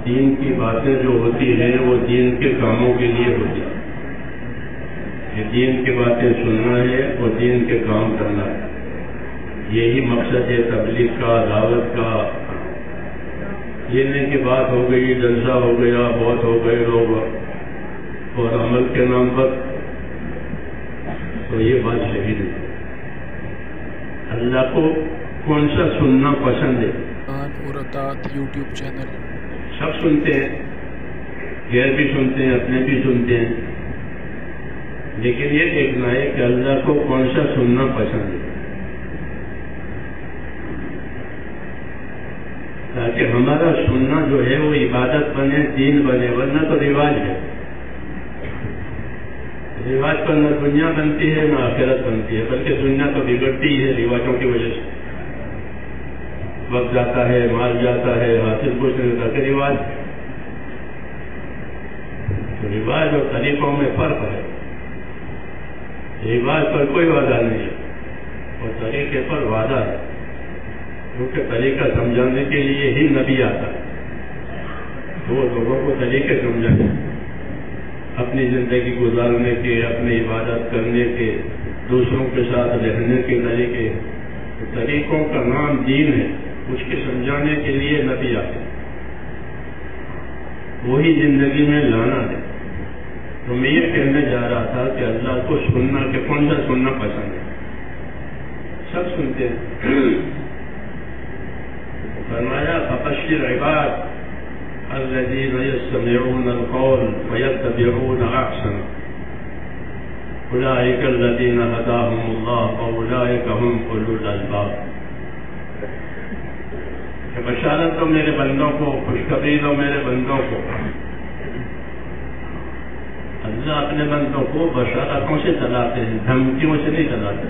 دین کی باتیں جو ہوتی ہیں وہ دین کے کاموں کے لیے ہوتی ہیں. کہ دین کی باتیں سننا ہے اور دین کے کام کرنا ہے. یہی مقصد ہے تبلیغ کا، دعوت کا. یہ نہیں کہ بات ہو گئی، جلسہ ہو گیا، بہت ہو گئے لوگ اور عمل کے نام پر، تو یہ بات صحیح نہیں. اللہ کو کون سا سننا پسند ہے؟ اور اطاعت یوٹیوب چینل سب سنتے ہیں، غیر بھی سنتے ہیں، اپنے بھی سنتے ہیں، لیکن یہ دیکھنا ہے کہ اللہ کو کون سا سننا پسند ہے، تاکہ ہمارا سننا جو ہے وہ عبادت بنے، دین بنے. ورنہ تو رواج ہے. رواج پر نہ دنیا بنتی ہے نہ آخرت بنتی ہے، بلکہ دنیا تو بگڑتی ہے رواجوں کی وجہ سے. وقت جاتا ہے، مال جاتا ہے، حاصل کچھ نہیں ہوتا. کہ رواج، تو رواج اور طریقوں میں فرق ہے. رواج پر کوئی وعدہ نہیں ہے اور طریقے پر وعدہ ہے، کیونکہ طریقہ سمجھانے کے لیے ہی نبی آتا ہے. وہ لوگوں کو طریقے سمجھانے، اپنی زندگی گزارنے کے، اپنی عبادت کرنے کے، دوسروں کے ساتھ رہنے کے طریقے. طریقوں کا نام دین ہے، اس کے سمجھانے کے لیے نبی آتے ہیں، وہی زندگی میں لانا ہے. تو میں یہ کہنے جا رہا تھا کہ اللہ کو سننا، کہ کون سا سننا پسند ہے. سب سنتے ہیں. فرمایا فبشر عباد الذین یستمعون القول فیتبعون احسنہ اولئک الذین ہداہم اللہ واولئک هم اولو الالباب. کہ بشارت دو میرے بندوں کو، خوشخبری دو میرے بندوں کو. اللہ اپنے بندوں کو بشارتوں سے چلاتے ہیں، دھمکیوں سے نہیں چلاتے.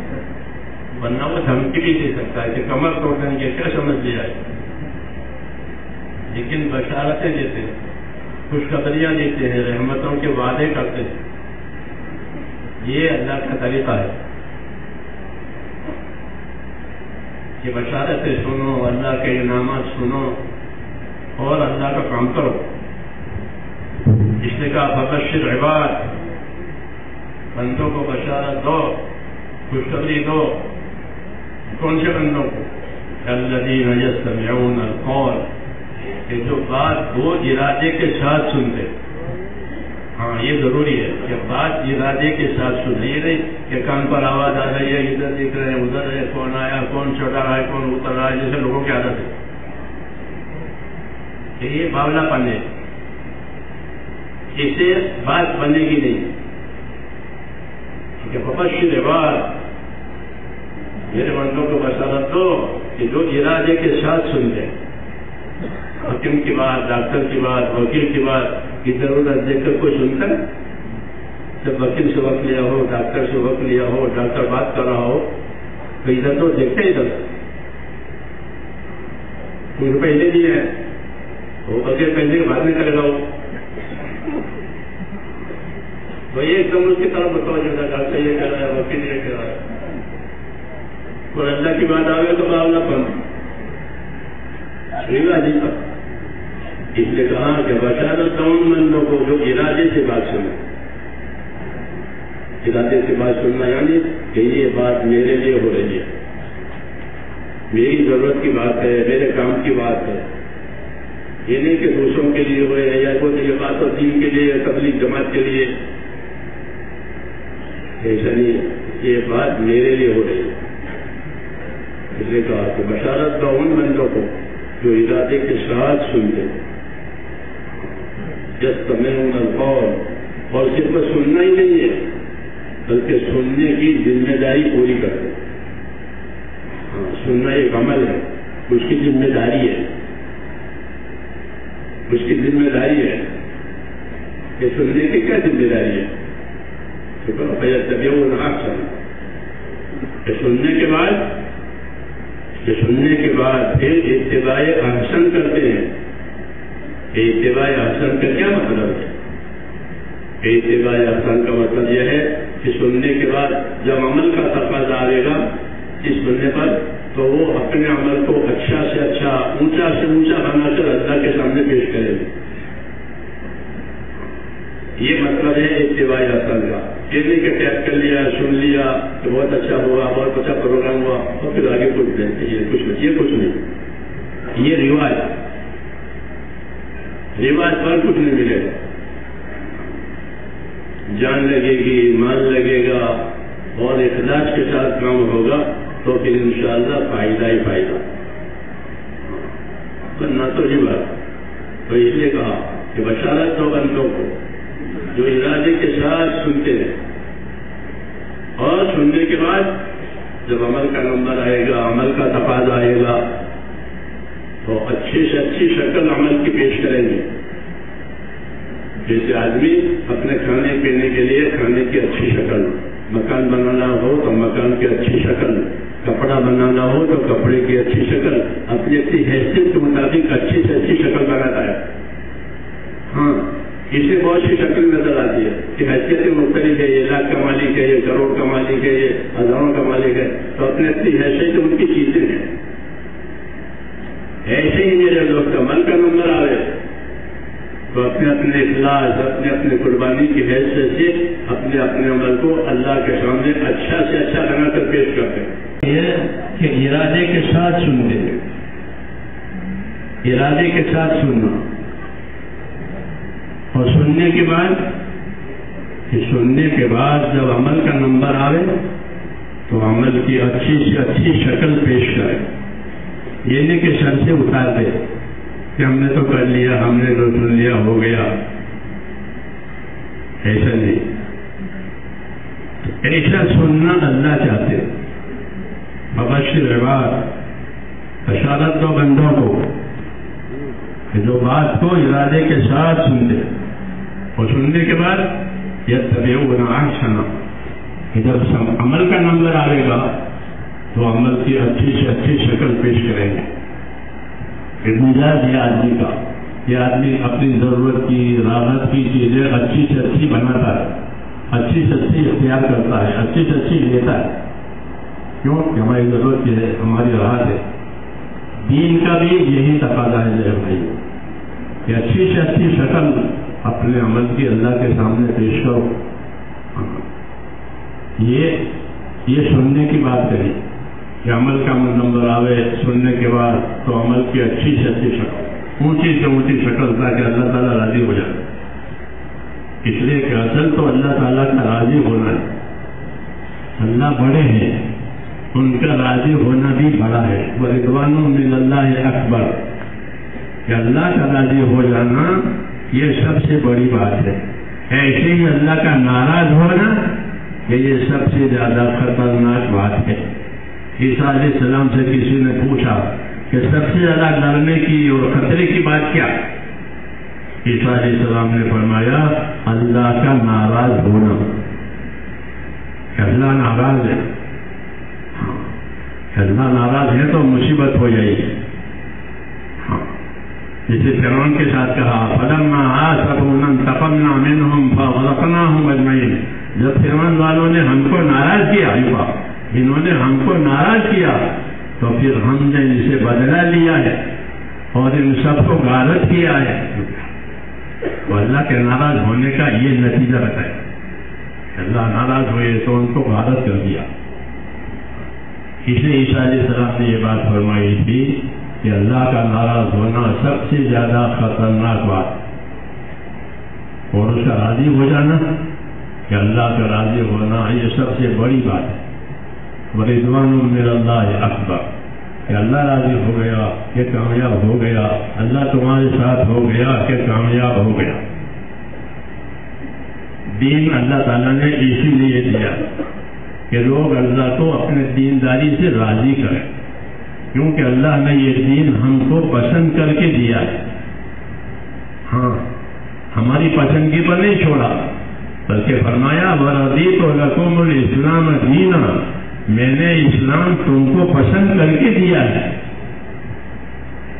ورنہ وہ دھمکی بھی دے سکتا ہے کہ کمر توڑ دیں گے، کیا سمجھ لیا ہے. لیکن بشارتیں دیتے ہیں، خوشخبریاں دیتے ہیں، رحمتوں کے وعدے کرتے ہیں. یہ اللہ کا طریقہ ہے کہ بشارتیں سنو، اللہ کے انعامات سنو اور اللہ کا کام کرو. اس نے کہا فبشر عباد، بندوں کو بشارت دو، خوشخبری دو. کون سے بندوں کو؟ الذین یستمعون القول، کہ جو بات وہ ارادے کے ساتھ سنتے. ہاں یہ ضروری ہے کہ بات ارادے کے ساتھ سنیں. یہ نہیں کہ کان پر آواز آ رہی ہے، ادھر دیکھ رہے ہیں، ادھر ہے، کون آیا، کون چڑھ رہا ہے، کون اتر رہا ہے، جیسے لوگوں کی عادت ہے. کہ یہ باولا پن ہے، اس سے بات بنے گی نہیں. کہ فبشر عباد، میرے بندوں کو بشارت دو کہ جو ارادے کے ساتھ سنتے ہیں. حکیم کی بات، ڈاکٹر کی بات، وکیل کی بات کی ضرورت دیکھ کر کوئی سنتا ہے؟ جب وکیل سے وقت لیا ہو، ڈاکٹر سے وقت لیا ہو، ڈاکٹر بات کر رہا ہو، تو ادھر تو دیکھتے ادھر کچھ پہلے نہیں ہے، وہ وکیل پہلے کے بعد میں کرے گا. وہ یہ ایک دم اس کی طرف متوجہ تھا، ڈاکٹر یہ کر رہا ہے، وکیل یہ کر رہا ہے. اور اللہ کی بات آ گئی تو باولا پن جی کا. اس نے کہا کہ بشارت دو ان بندوں کو جو ارادے سے بات سنیں. ارادے سے بات سننا یعنی کہ یہ بات میرے لیے ہو رہی ہے، میری ضرورت کی بات ہے، میرے کام کی بات ہے. یہ نہیں کہ دوسروں کے لیے ہوئے یا کوئی یہ بات اور دین کے لیے، تبلیغ جماعت کے لیے. ایسا نہیں ہے، یہ بات میرے لیے ہو رہی ہے. اس نے کہا کہ بشارت دو ان بندوں کو جو ارادے کے ساتھ سنتے. یستمعون القول، اور صرف سننا ہی نہیں ہے بلکہ سننے کی ذمہ داری پوری کرتے. سننا ایک عمل ہے، اس کی ذمہ داری ہے، اس کی ذمہ داری ہے کہ سننے کی کیا ذمہ داری ہے. فیتبعون احسنہ، کہ سننے کے بعد پھر اتباع احسن کرتے ہیں. کہ اتباع احسن کا کیا مطلب ہے؟ کہ اتباع احسن کا مطلب یہ ہے کہ سننے کے بعد جب عمل کا تقاضا آئے گا، اس سننے پر تو وہ اپنے عمل کو اچھا سے اچھا، اونچا سے اونچا بنا کر اللہ کے سامنے پیش کرے گا. یہ مطلب ہے اتباع رسول کا. یہ نہیں کہ ٹیپ کر لیا، سن لیا تو بہت اچھا ہوا، بہت اچھا پروگرام ہوا اور پھر آگے کچھ نہیں. یہ رواج پر کچھ نہیں ملے گا. جان لگے گی، مال لگے گا اور اخلاص کے ساتھ کام ہوگا تو پھر انشاءاللہ فائدہ ہی فائدہ. نہ تو یہ بات تو اس لیے کہا کہ بشارت دو بندوں کو جو ارادے کے ساتھ سنتے ہیں، اور سننے کے بعد جب عمل کا نمبر آئے گا، عمل کا تقاضا آئے گا تو اچھی سے اچھی شکل عمل کی پیش کریں گے. جیسے آدمی اپنے کھانے پینے کے لیے کھانے کی اچھی شکل، مکان بنانا ہو تو مکان کی اچھی شکل، کپڑا بنانا ہو تو کپڑے کی اچھی شکل، اپنی اپنی حیثیت کے مطابق اچھی سے اچھی شکل بناتا ہے. ہاں، اسے بہت سی شکل نظر آتی ہے کہ حیثیتیں مختلف ہے، یہ لاکھ کا مالک ہے، یہ کروڑ کا مالک ہے، یہ ہزاروں کا مالک ہے، تو اپنی اپنی حیثیت ان کی چیزیں ہیں. ایسے ہی میرے دوست عمل کا نمبر آئے تو اپنے اپنے اخلاص، اپنے اپنے قربانی کی حیثیت سے اپنے اپنے عمل کو اللہ کے سامنے اچھا سے اچھا بنا کر پیش کرتے ہیں. یہ کہ ارادے کے ساتھ سنتے ہیں، ارادے کے ساتھ سننا، اور سننے کے بعد جب عمل کا نمبر آئے تو عمل کی اچھی سے اچھی شکل پیش کرے. یہ نہیں کہ سر سے اتار دے کہ ہم نے تو کر لیا، ہم نے تو سن لیا، ہو گیا. ایسا نہیں. ایسا سننا اللہ چاہتے. مبشر عباد، بشارت دو بندوں کو کہ جو بات کو ارادے کے ساتھ سنتے اور سننے کے بعد یتبعون احسنہ، کہ جب عمل کا نمبر آئے گا تو عمل کی اچھی سے اچھی شکل پیش کریں گے. مزاج یہ آدمی کا، یہ آدمی اپنی ضرورت کی، راحت کی چیزیں اچھی سے اچھی بناتا ہے، اچھی سے اچھی اختیار کرتا ہے، اچھی سے اچھی لیتا ہے. کیوں کہ ہماری ضرورت یہ ہے، ہماری راحت ہے. دین کا بھی یہی تقاضا ہے میرے بھائی کہ اچھی سے اچھی شکل اپنے عمل کی اللہ کے سامنے پیش کرو. یہ سننے کی بات کری کہ عمل کا نمبر آوے سننے کے بعد تو عمل کی اچھی سے اچھی شکل، اونچی سے اونچی شکل، تاکہ اللہ تعالیٰ راضی ہو جائے. اس لیے کہ اصل تو اللہ تعالیٰ کا راضی ہونا ہے. اللہ بڑے ہیں، ان کا راضی ہونا بھی بڑا ہے. ورضوان من اللہ اکبر، کہ اللہ کا راضی ہو جانا یہ سب سے بڑی بات ہے. ایسے ہی اللہ کا ناراض ہونا کہ یہ سب سے زیادہ خطرناک بات ہے. عیسیٰ علیہ السلام سے کسی نے پوچھا کہ سب سے زیادہ ڈرنے کی اور خطرے کی بات کیا؟ عیسیٰ علیہ السلام نے فرمایا اللہ کا ناراض ہونا. کہ اللہ ناراض ہے، اللہ ناراض ہے تو مصیبت ہو جائے گی. جسے فرعون کے ساتھ کہا فلما آسفونا انتقمنا منهم فاغرقناهم اجمعین، جب فرعون والوں نے ہم کو ناراض کیا، انہوں نے ہم کو ناراض کیا تو پھر ہم نے ان سے بدلہ لیا ہے اور ان سب کو غارت کیا ہے. تو اللہ کے ناراض ہونے کا یہ نتیجہ بتائے. اللہ ناراض ہوئے تو ان کو غارت کر دیا. اس لیے عیسیٰ علیہ السلام نے یہ بات فرمائی تھی کہ اللہ کا ناراض ہونا سب سے زیادہ خطرناک بات، اور اس کا راضی ہو جانا کہ اللہ کا راضی ہونا یہ سب سے بڑی بات ہے. ورضوان من اللہ اکبر، کہ اللہ راضی ہو گیا کہ کامیاب ہو گیا، اللہ تمہارے ساتھ ہو گیا کہ کامیاب ہو گیا. دین اللہ تعالیٰ نے اسی لیے دیا کہ لوگ اللہ کو اپنے دینداری سے راضی کریں، کیونکہ اللہ نے یہ دین ہم کو پسند کر کے دیا ہے. ہاں، ہماری پسندگی پر نہیں چھوڑا، بلکہ فرمایا وَرَضِيتُ لَكُمُ الْإِسْلَامَ دِينًا، میں نے اسلام تم کو پسند کر کے دیا ہے.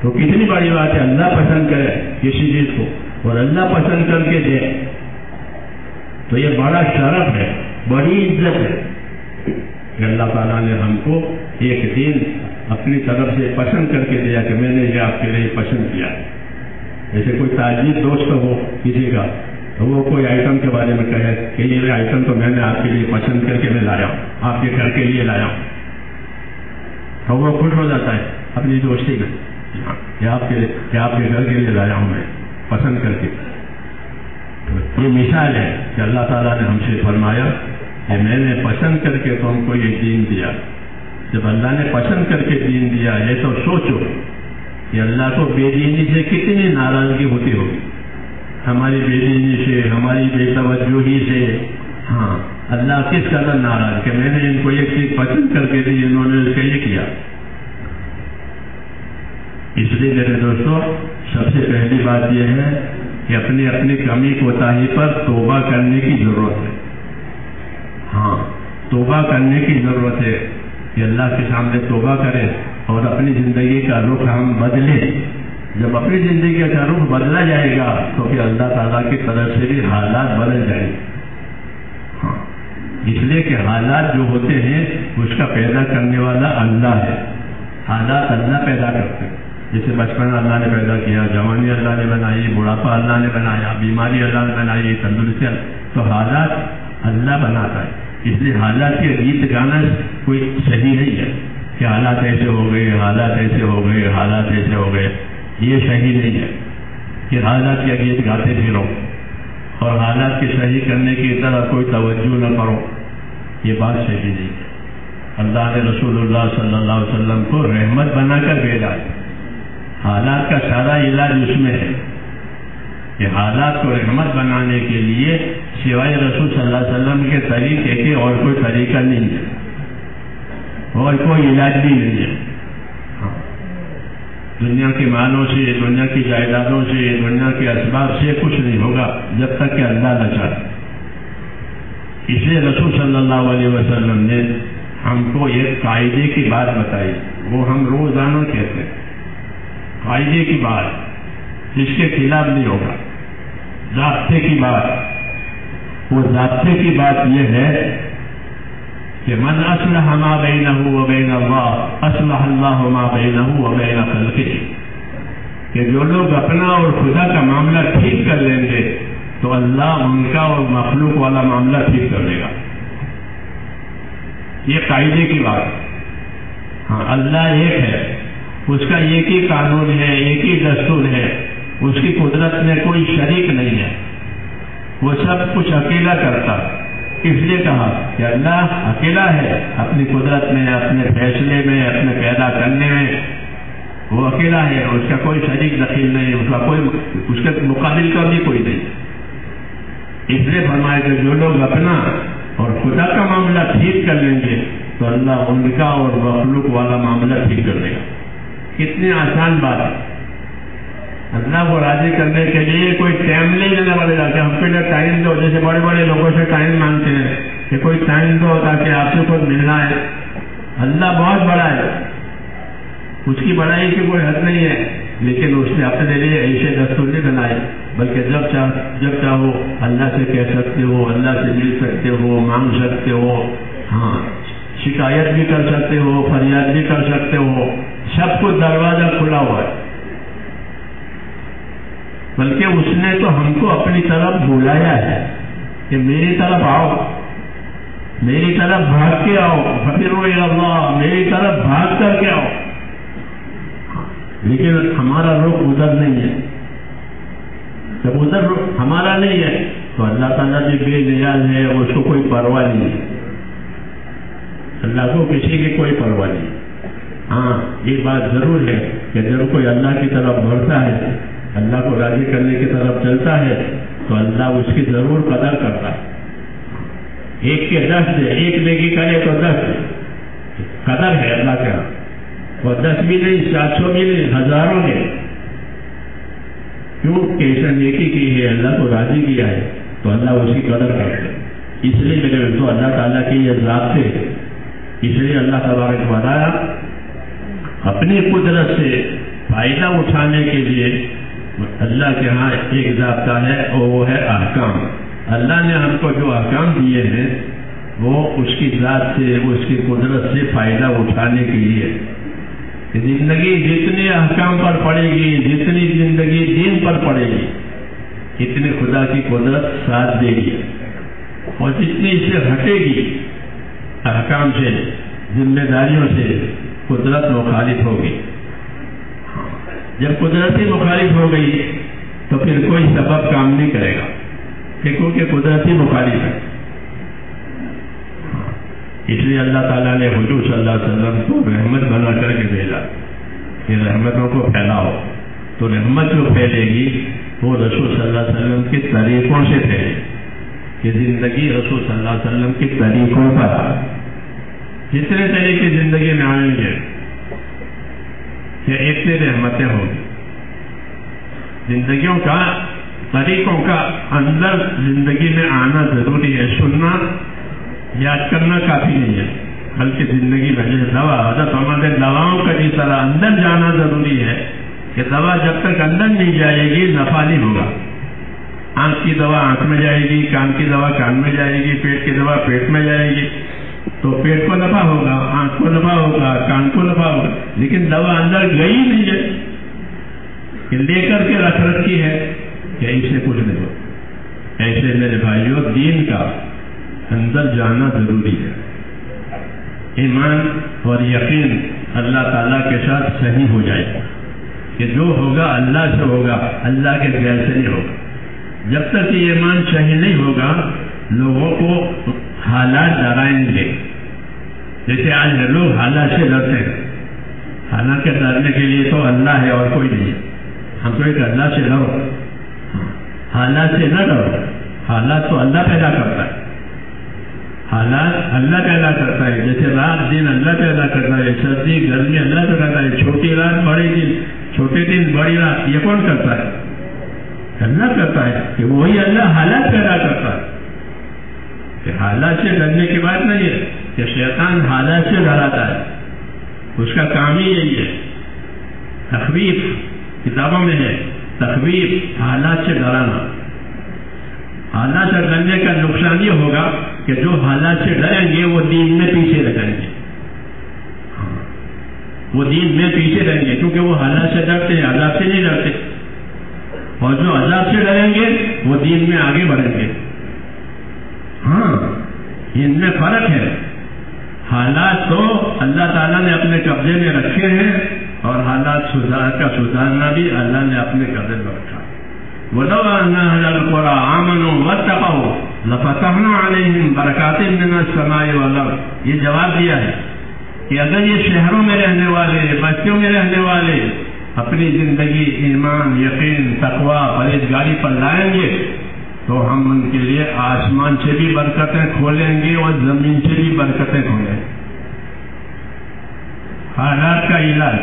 تو کتنی بڑی بات ہے اللہ پسند کرے کسی چیز کو اور اللہ پسند کر کے دے، تو یہ بڑا شرف ہے، بڑی عزت ہے کہ اللہ تعالیٰ نے ہم کو ایک دین اپنی طرف سے پسند کر کے دیا کہ میں نے یہ آپ کے لیے پسند کیا. جیسے کوئی تاجر دوست ہو کسی کا تو وہ کوئی آئٹم کے بارے میں کہے کہ یہ آئٹم تو میں نے آپ کے لیے پسند کر کے میں لایا ہوں, آپ کے گھر کے لیے لایا ہوں, تو وہ خوش ہو جاتا ہے اپنی دوستی میں کہ آپ کے گھر کے لیے لایا ہوں میں پسند کر کے. یہ مثال ہے کہ اللہ تعالیٰ نے ہم سے فرمایا کہ میں نے پسند کر کے تم کو یہ دین دیا. جب اللہ نے پسند کر کے دین دیا ہے تو سوچو کہ اللہ کو بے دینی سے کتنی ناراضگی ہوتی ہوگی, ہماری بے دینی سے, ہماری بے توجہی سے. ہاں, اللہ کس قدر ناراض کہ میں نے ان کو ایک چیز پسند کر کے دی, انہوں نے اس کا یہ کیا. اس لیے میرے دوستوں سب سے پہلی بات یہ ہے کہ اپنی اپنی کمی کوتاہی پر توبہ کرنے کی ضرورت ہے. ہاں, توبہ کرنے کی ضرورت ہے کہ اللہ کے سامنے توبہ کریں اور اپنی زندگی کا رخ ہم بدلیں. جب اپنی زندگی کا رخ بدلا جائے گا تو پھر اللہ تعالیٰ کی طرف سے بھی حالات بدل جائیں گے. ہاں, اس لیے کہ حالات جو ہوتے ہیں اس کا پیدا کرنے والا اللہ ہے. حالات اللہ پیدا کرتے ہیں. جیسے بچپن اللہ نے پیدا کیا, جوانی اللہ نے بنائی, بڑھاپا اللہ نے بنایا, بیماری اللہ نے بنائی, تندرستی, تو حالات اللہ بناتا ہے. اس لیے حالات کے گیت گانا کوئی صحیح نہیں ہے کہ حالات ایسے ہو گئے, حالات ایسے ہو گئے, حالات ایسے ہو گئے. یہ صحیح نہیں ہے کہ حالات کے گیت گاتے پھرو اور حالات کے صحیح کرنے کی طرف کوئی توجہ نہ کرو. یہ بات صحیح نہیں ہے. اللہ نے رسول اللہ صلی اللہ علیہ وسلم کو رحمت بنا کر بھیجا ہے. حالات کا سارا علاج اس میں ہے کہ حالات کو رحمت بنانے کے لیے سوائے رسول صلی اللہ علیہ وسلم کے طریقے کے اور کوئی طریقہ نہیں ہے اور کوئی علاج بھی نہیں ہے. دنیا کے مالوں سے, دنیا کی جائیدادوں سے, دنیا کے اسباب سے کچھ نہیں ہوگا جب تک کہ اللہ نہ چاہے. اس لیے رسول صلی اللہ علیہ وسلم نے ہم کو ایک قاعدے کی بات بتائی, وہ ہم روزانہ کہتے ہیں. قاعدے کی بات جس کے خلاف نہیں ہوگا, ضابطے کی بات. وہ ضابطے کی بات یہ ہے کہ من اصلح ما بینہ و بین اللہ اصلح اللہ ما بینہ و بین خلقہ, کہ جو لوگ اپنا اور خدا کا معاملہ ٹھیک کر لیں گے تو اللہ ان کا اور مخلوق والا معاملہ ٹھیک کر لے گا. یہ قاعدے کی بات. ہاں, اللہ ایک ہے, اس کا ایک ہی قانون ہے, ایک ہی دستور ہے, اس کی قدرت میں کوئی شریک نہیں ہے, وہ سب کچھ اکیلا کرتا. اس لیے کہا کہ اللہ اکیلا ہے اپنی قدرت میں, اپنے فیصلے میں, اپنے پیدا کرنے میں. وہ اکیلا ہے, اس کا کوئی شریک دخیل نہیں, اس کے مقابل کا بھی کوئی نہیں. اس لیے فرمایا کہ جو لوگ اپنا اور خدا کا معاملہ ٹھیک کر لیں گے تو اللہ ان کا اور مخلوق والا معاملہ ٹھیک کر دے گا. کتنی آسان بات ہے. اللہ کو راضی کرنے کے لیے کوئی ٹائم نہیں لینا پڑے گا کہ ہم کو ٹائم دو, جیسے بڑے بڑے لوگوں سے ٹائم مانگتے ہیں کہ کوئی ٹائم دو تاکہ آپ سے کوئی ملنا ہے. اللہ بہت بڑا ہے, اس کی بڑائی کی کوئی حد نہیں ہے, لیکن اس نے اپنے لیے ایسے دستور نہیں بنائے, بلکہ جب چاہو اللہ سے کہہ سکتے ہو, اللہ سے مل سکتے ہو, مانگ سکتے ہو. ہاں, شکایت بھی کر سکتے ہو, فریاد بھی کر سکتے ہو. سب کو دروازہ کھلا ہوا ہے. بلکہ اس نے تو ہم کو اپنی طرف بلایا ہے کہ میری طرف آؤ, میری طرف بھاگ کے آؤ, فقیرو الی اللہ, میری طرف بھاگ کر کے آؤ. لیکن ہمارا رخ ادھر نہیں ہے. جب ادھر رخ ہمارا نہیں ہے تو اللہ تعالیٰ بھی بے نیاز ہے, اس کو کوئی پرواہ نہیں ہے. اللہ کو کسی کی کوئی پرواہ نہیں. ہاں, یہ بات ضرور ہے کہ جب کوئی اللہ کی طرف بڑھتا ہے, اللہ کو راضی کرنے کی طرف چلتا ہے تو اللہ اس کی ضرور قدر کرتا ہے. ایک کے 10 دے, ایک نیکی کرے تو 10 قدر ہے اللہ کا. اور 10 بھی نہیں, 700 بھی نہیں, ہزاروں نے. کیوں کہ ایسا نیکی کی ہے, اللہ کو راضی کیا ہے تو اللہ اس کی قدر کرتا ہے. اس لیے میرے تو اللہ تعالیٰ کی یہ ذات ہے. اس لیے اللہ تبارک و تعالیٰ اپنی قدرت سے فائدہ اٹھانے کے لیے اللہ کے ہاں ایک ضابطہ ہے اور وہ ہے احکام. اللہ نے ہم کو جو احکام دیے ہیں وہ اس کی ذات سے, اس کی قدرت سے فائدہ اٹھانے کے لیے. زندگی جتنے احکام پر پڑے گی، جتنی زندگی دین پر پڑے گی، اتنی خدا کی قدرت ساتھ دے گی، اور جتنی اس سے ہٹے گی احکام سے، ذمہ داریوں سے، قدرت مخالف ہوگی۔ جب قدرت ہی مخالف ہو گئی تو پھر کوئی سبب کام نہیں کرے گا، کیونکہ قدرت ہی مخالف ہے۔ اس لیے اللہ تعالیٰ نے حضور صلی اللہ علیہ وسلم کو رحمت بنا کر کے بھیجا کہ رحمتوں کو پھیلاؤ، تو رحمت جو پھیلے گی وہ رسول صلی اللہ علیہ وسلم کے طریقوں سے پھیلے، کہ زندگی رسول صلی اللہ علیہ وسلم کے طریقوں پر، جتنے طریقے زندگی میں آئیں گے کہ اتنے رحمتیں ہوں گی۔ زندگیوں کا، طریقوں کا اندر زندگی میں آنا ضروری ہے، سننا یاد کرنا کافی نہیں ہے، بلکہ زندگی میں جیسے دوا، حضرت ہمارے دواؤں کا جس طرح اندر جانا ضروری ہے کہ دوا جب تک اندر نہیں جائے گی نفع نہیں ہوگا۔ آنکھ کی دوا آنکھ میں جائے گی، کان کی دوا کان میں جائے گی، پیٹ کی دوا پیٹ میں جائے گی، تو پیٹ کو نفع ہوگا، آنکھ کو نفع ہوگا، کان کو نفع ہوگا، لیکن دوا اندر گئی نہیں ہے، کہ لے کر کے رکھ رکھی ہے کہ اس سے کچھ نہیں ہو۔ ایسے میرے بھائیوں، دین کا اندر جانا ضروری ہے۔ ایمان اور یقین اللہ تعالیٰ کے ساتھ صحیح ہو جائے گا کہ جو ہوگا اللہ سے ہوگا، اللہ کے غیر سے نہیں ہوگا۔ جب تک یہ ایمان صحیح نہیں ہوگا لوگوں کو حالات ڈرائیں گے، جیسے آج لوگ حالات سے ڈرتے ہیں، حالانکہ ڈرنے کے لیے تو اللہ ہے اور کوئی نہیں ہے۔ ہم تو ایک اللہ سے ڈرو، حالات سے نہ ڈرو، حالات تو اللہ پیدا کرتا ہے، حالات اللہ پیدا کرتا ہے، جیسے رات دن اللہ پیدا کرتا ہے، سردی گرمی اللہ پیدا کرتا ہے، چھوٹی رات بڑی دن، چھوٹے دن بڑی رات، یہ کون کرتا ہے؟ اللہ کرتا ہے، کہ وہی اللہ حالات پیدا کرتا ہے۔ کہ حالات سے ڈرنے کی بات نہیں ہے کہ شیطان حالات سے ڈراتا ہے، اس کا کام ہی یہی ہے۔ تخویف کتابوں میں ہے، تخویف حالات سے ڈرانا۔ حالات سے ڈرنے کا نقصان یہ ہوگا کہ جو حالات سے ڈریں گے وہ دین میں پیچھے رہیں گے، وہ دین میں پیچھے رہیں گے، کیونکہ وہ حالات سے ڈرتے ہیں، عذاب سے نہیں ڈرتے، اور جو عذاب سے ڈریں گے وہ دین میں آگے بڑھیں گے۔ ہاں، ان میں فرق ہے۔ حالات تو اللہ تعالیٰ نے اپنے قبضے میں رکھے ہیں، اور حالات سدھارنا بھی اللہ نے اپنے قبضے میں رکھا۔ وَلَوْ أَنَّ أَهْلَ الْقُرَىٰ آمَنُوا وَاتَّقَوْا لَفَتَحْنَا عَلَيْهِمْ بَرَكَاتٍ مِّنَ السَّمَاءِ وَالْأَرْضِ۔ یہ جواب دیا ہے کہ اگر یہ شہروں میں رہنے والے، بستیوں میں رہنے والے اپنی زندگی ایمان، یقین، تقویٰ، پرہیزگاری پر لائیں گے تو ہم ان کے لیے آسمان سے بھی برکتیں کھولیں گے اور زمین سے بھی برکتیں کھولیں گے۔ حالات کا علاج،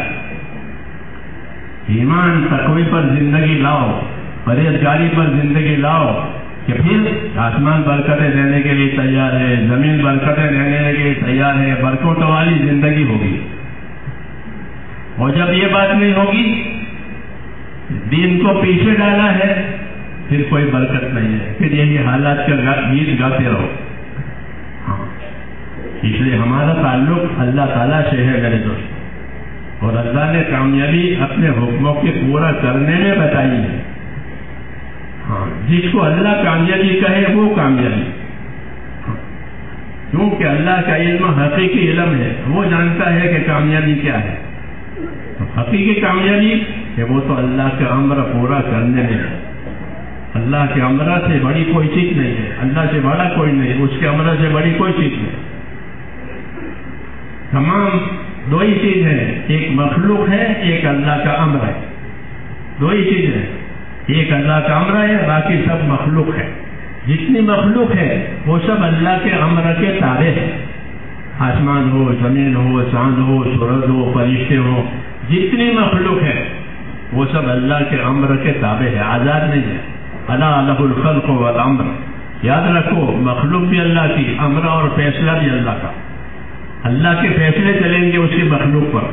ایمان تقوی پر زندگی لاؤ، پرہیزگاری پر زندگی لاؤ، کہ پھر آسمان برکتیں دینے کے لیے تیار ہے، زمین برکتیں دینے کے لیے تیار ہے، برکتوں والی زندگی ہوگی۔ اور جب یہ بات نہیں ہوگی، دین کو پیچھے ڈالا ہے، پھر کوئی برکت نہیں ہے، پھر یہی حالات کا گیت گاتے رہو۔ ہاں، اس لیے ہمارا تعلق اللہ تعالیٰ سے ہے میرے دوست، اور اللہ نے کامیابی اپنے حکموں کے پورا کرنے میں بتائی ہے۔ ہاں، جس کو اللہ کامیابی کہے وہ کامیابی، کیونکہ اللہ کا علم حقیقی علم ہے، وہ جانتا ہے کہ کامیابی کیا ہے۔ حقیقی کامیابی کہ وہ تو اللہ کا امر پورا کرنے میں ہے۔ اللہ کے امر سے بڑی کوئی چیز نہیں ہے، اللہ سے بڑا کوئی نہیں، اس کے امر سے بڑی کوئی چیز نہیں۔ تمام دو ہی چیز ہے، ایک مخلوق ہے، ایک اللہ کا امر ہے، دو ہی چیز ہے، ایک اللہ کا امر ہے، باقی سب مخلوق ہے۔ جتنی مخلوق ہے وہ سب اللہ کے امر کے تابع ہے، آسمان ہو، زمین ہو، چاند ہو، سورج ہو، فرشتے ہو، جتنی مخلوق ہے وہ سب اللہ کے امر کے تابع ہے، آزاد نہیں ہے۔ الا لہ الخلق والامر، یاد رکھو مخلوق بھی اللہ کی، امر اور فیصلہ بھی اللہ کا۔ اللہ کے فیصلے چلیں گے اس کی مخلوق پر،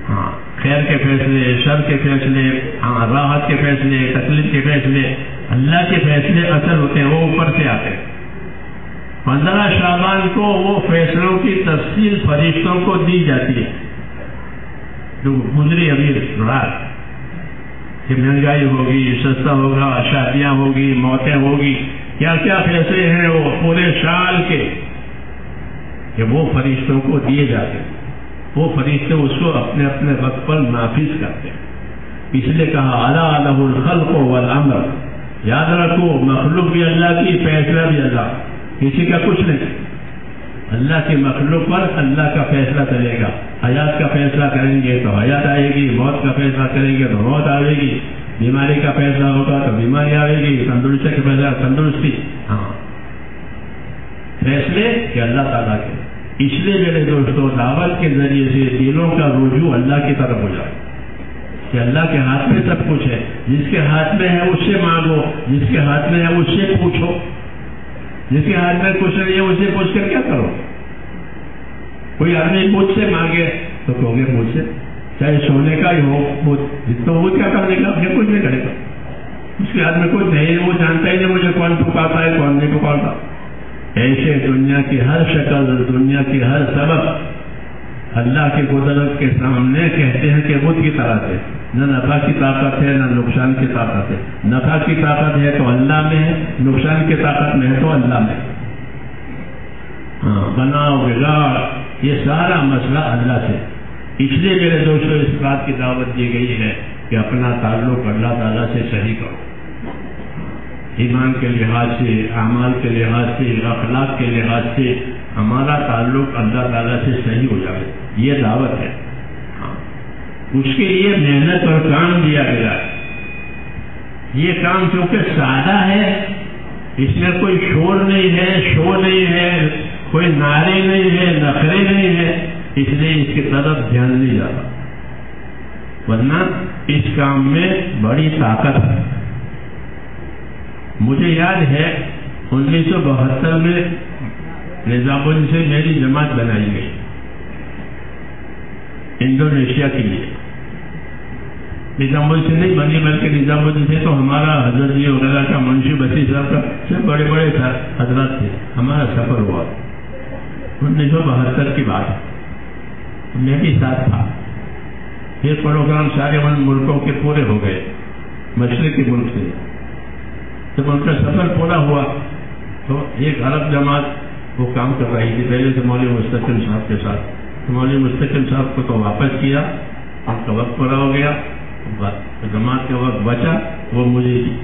ہاں، خیر کے فیصلے، شر کے فیصلے، ہاں، راحت کے فیصلے، تکلیف کے فیصلے، اللہ کے فیصلے اصل ہوتے ہیں، وہ اوپر سے آتے ہیں۔ 15 شعبان کو وہ فیصلوں کی تفصیل فرشتوں کو دی جاتی ہے، جو گزری ابھی رات کہ مہنگائی ہوگی، سستا ہوگا، شادیاں ہوگی، موتیں ہوگی، کیا کیا فیصلے ہیں وہ پورے سال کے کہ وہ فرشتوں کو دیے جاتے ہیں. وہ فرشتے اس کو اپنے اپنے وقت پر نافذ کرتے ہیں. اس لیے کہا الا لہ الخلق والامر، یاد رکھو مخلوق بھی اللہ کی، فیصلہ بھی اللہ، کسی کا کچھ نہیں. اللہ کی مخلوق پر اللہ کا فیصلہ چلے گا. حیات کا فیصلہ کریں گے تو حیات آئے گی، موت کا فیصلہ کریں گے تو موت آئے گی، بیماری کا فیصلہ ہوگا تو بیماری آئے گی، تندرستی کا فیصلہ تندرستی. ہاں فیصلے کہ اللہ تعالیٰ کے. اس لیے میرے دوستوں دعوت کے ذریعے سے دلوں کا رجوع اللہ کی طرف ہو جائے کہ اللہ کے ہاتھ میں سب کچھ ہے. جس کے ہاتھ میں ہے اس سے مانگو، جس کے ہاتھ میں ہے اس سے پوچھو. جس کے ہاتھ میں کچھ نہیں ہے اس سے پوچھ کر کیا کرو. کوئی آدمی مجھ سے مانگے تو کہو گے مجھ سے، چاہے سونے کا ہی ہو تو وہ کیا کرنے کا، یہ کچھ نہیں کرے گا. اس کے ہاتھ میں کچھ نہیں، وہ جانتا ہی نہیں مجھے کون پکارتا ہے کون نہیں پکارتا. ایسے دنیا کی ہر شکل، دنیا کی ہر سبب اللہ کی قدرت کے سامنے کہتے ہیں کہ بدھ کی طرح سے. نہ نفع کی طاقت ہے نہ نقصان کی طاقت ہے. نفع کی طاقت ہے تو اللہ میں ہے، نقصان کی طاقت میں ہے تو اللہ میں. ہاں بناؤ بگاڑ یہ سارا مسئلہ اللہ سے. اس لیے میرے دوستوں اس بات کی دعوت دی گئی ہے کہ اپنا تعلق اللہ تعالیٰ سے صحیح کرو. ایمان کے لحاظ سے، اعمال کے لحاظ سے، اخلاق کے لحاظ سے ہمارا تعلق اللہ تعالیٰ سے صحیح ہو جائے. یہ دعوت ہے. اس کے لیے محنت اور کام دیا گیا ہے. یہ کام کیونکہ سادہ ہے، اس میں کوئی شور نہیں ہے، شور نہیں ہے، کوئی نعرے نہیں ہے، نخرے نہیں ہے، اس لیے اس کی طرف دھیان نہیں جاتا. ورنہ اس کام میں بڑی طاقت ہے. مجھے یاد ہے 1972 میں نظام الدین سے میری جماعت بنائی گئی انڈونیشیا کے لیے. نظام الدین سے نہیں بنی بلکہ نظام الدین سے تو ہمارا حضرت جی وغیرہ کا، منشی بسی صاحب کا، سب بڑے بڑے حضرات تھے. ہمارا سفر ہوا 1972 کی بات ہے. میں بھی ساتھ تھا. یہ پروگرام سارے ان ملکوں کے پورے ہو گئے، مشرقی ملک سے. جب ان کا سفر پورا ہوا تو ایک عرب جماعت وہ کام کر رہی تھی پہلے سے مولوی مستقل صاحب کے ساتھ. مولوی مستقل صاحب کو تو واپس کیا، ان کا وقت پورا ہو گیا. جماعت کا وقت بچا وہ مجھے دی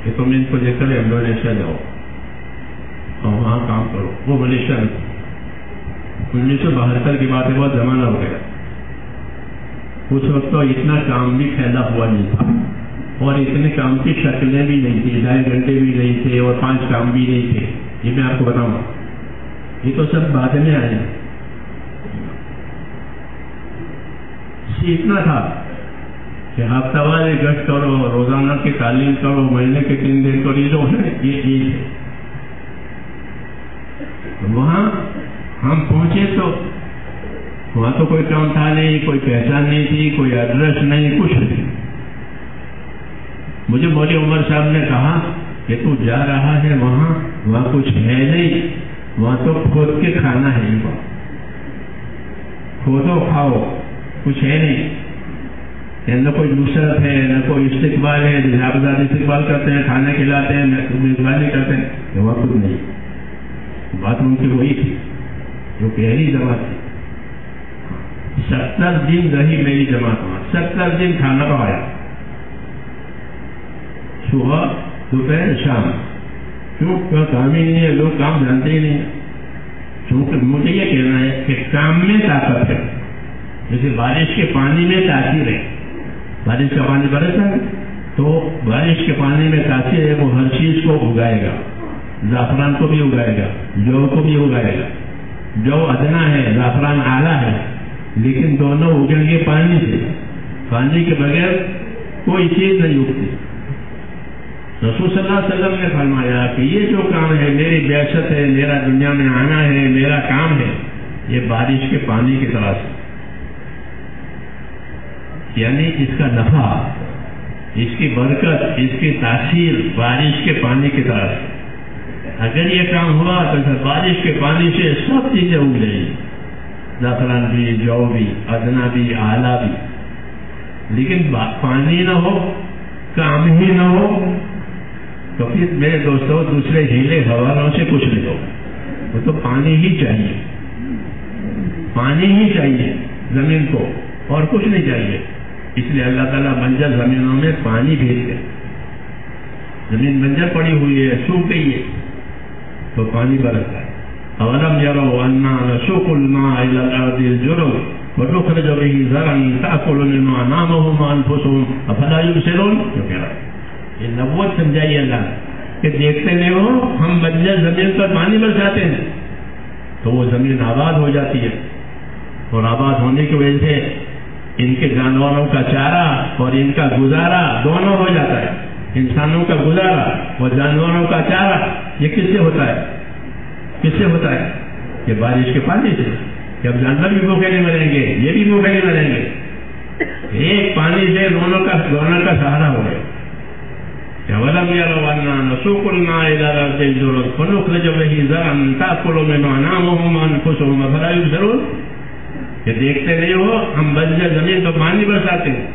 کہ تم ان کو لے کر انڈونیشیا جاؤ اور وہاں کام کرو. وہ ملیشیا میں 1972 کی بات ہے، بہت زمانہ ہو گیا. اس وقت تو اتنا کام بھی پھیلا ہوا نہیں تھا اور اتنے کام کی شکلیں بھی نہیں تھی. 2.5 گھنٹے بھی نہیں تھے اور 5 کام بھی نہیں تھے. یہ میں آپ کو بتاؤں، یہ تو سب بعد میں آئے. اتنا تھا کہ ہفتہ وار گشت کرو، روزانہ کی تعلیم کرو، مہینے کے 3 دن کرو. یہ جو ہے یہ چیز ہے. وہاں ہم پہنچے تو وہاں تو کوئی کام تھا نہیں، کوئی پہچان نہیں تھی، کوئی ایڈریس نہیں، کچھ نہیں. مجھے مولوی عمر صاحب نے کہا کہ تو جا رہا ہے وہاں کچھ ہے نہیں، وہاں تو کھود کے کھانا ہے. کھودو کھاؤ، کچھ ہے نہیں. نہ کوئی نصرت ہے، نہ کوئی استقبال ہے. آپ زیادہ استقبال کرتے ہیں، کھانا کھلاتے ہیں، میزبانی کرتے ہیں. وہاں کچھ نہیں. بات ان کی وہی تھی جو پہلی جماعت تھی. 70 دن رہی میری جماعت وہاں. 70 دن کھانا پکایا، صبح دوپہر شام. کیوں کام ہی نہیں ہے، لوگ کام جانتے ہی نہیں. کیونکہ مجھے یہ کہنا ہے کہ کام میں طاقت ہے. جیسے بارش کے پانی میں تاثیر ہے. بارش کا پانی برسا ہے تو بارش کے پانی میں تاثیر ہے. وہ ہر چیز کو اگائے گا. زعفران کو بھی اگائے گا، جو کو بھی اگائے گا. جو ادنا ہے، زعفران اعلیٰ ہے، لیکن دونوں اگیں گے پانی سے. پانی کے بغیر کوئی چیز نہیں اگتی. رسول صلی اللہ علیہ وسلم نے فرمایا کہ یہ جو کام ہے، میری بعثت ہے، میرا دنیا میں آنا ہے، میرا کام ہے، یہ بارش کے پانی کی طرح سے. یعنی اس کا نفع، اس کی برکت، اس کی تاثیر بارش کے پانی کی طرح سے. اگر یہ کام ہوا تو بارش کے پانی سے سب چیزیں اگ جائیں گی. زعفران بھی، جو بھی، ادنا بھی، اعلیٰ بھی، لیکن پانی نہ ہو، کام ہی نہ ہو، تو پھر میرے دوستوں دوسرے ہیلے حوالوں سے کچھ نہیں ہوگا. وہ تو پانی ہی چاہیے، پانی ہی چاہیے زمین کو، اور کچھ نہیں چاہیے. اس لیے اللہ تعالیٰ بنجر زمینوں میں پانی بھیج دے. زمین بنجر پڑی ہوئی ہے، سوکھ گئی ہے، تو پانی برستا ہے. اولم یروا انا نسوق الماء الى الارض الجرز ونخرج به زرعا تاكل منه انعامهم وانفسهم افلا يبصرون. یہ نبوت سمجھائی اللہ کہ دیکھتے نہیں ہو ہم بنجر زمین پر پانی برساتے ہیں تو وہ زمین آباد ہو جاتی ہے، اور آباد ہونے کی وجہ سے ان کے جانوروں کا چارہ اور ان کا گزارا دونوں ہو جاتا ہے. انسانوں کا گزارا اور جانوروں کا چارہ یہ کس سے ہوتا ہے؟ کس سے ہوتا ہے؟ یہ بارش کے پانی سے. جب جانور بھی بھوکے نہیں مریں گے، یہ بھی بھوکے نہیں مریں گے. ایک پانی سے دونوں کا سہارا ہو گیا. وَلَمْ يَرَوْا أَنَّا نَسُوقُ الْمَاءَ إِلَى الْأَرْضِ الْجُرُزِ فَنُخْرِجُ بِهِ زَرْعًا تَأْكُلُ مِنْهُ أَنْعَامُهُمْ وَأَنْفُسُهُمْ أَفَلَا يُبْصِرُونَ. یہ دیکھتے نہیں ہو ہم بنجر زمین پر پانی برساتے ہیں،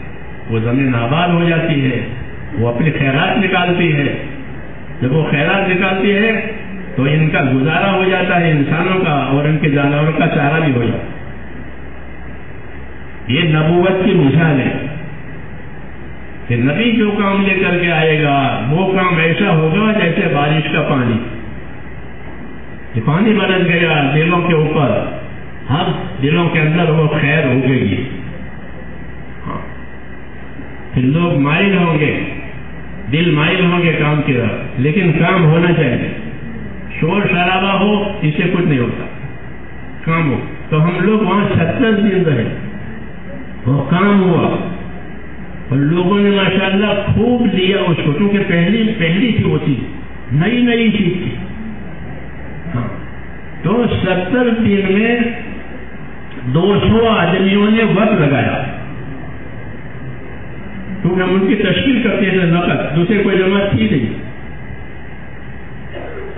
وہ زمین آباد ہو جاتی ہے، وہ اپنی خیرات نکالتی ہے. جب وہ خیرات نکالتی ہے تو ان کا گزارا ہو جاتا ہے، انسانوں کا اور ان کے جانوروں کا چارہ بھی ہو جاتا ہے. یہ نبوت کی مثال ہے کہ نبی جو کام لے کر کے آئے گا وہ کام ایسا ہوگا جیسے بارش کا پانی. یہ پانی برس گیا دلوں کے اوپر، ہر دلوں کے اندر وہ خیر ہو گئی. ہاں، پھر لوگ مائل ہوں گے، دل مائل ہوں گے کام کی طرف، لیکن کام ہونا چاہیے. شور شرابہ ہو اس سے کچھ نہیں ہوتا، کام ہو. تو ہم لوگ وہاں 70 دن رہے، وہ کام ہوا اور لوگوں نے ماشاءاللہ خوب لیا اس کو، کیونکہ پہلی تھی وہ چیز، نئی چیز تھی. ہاں، تو 70 دن میں 200 آدمیوں نے وقت لگایا، کیونکہ ہم ان کی تشکیل کرتے تھے نقد، دوسرے کوئی جماعت تھی نہیں،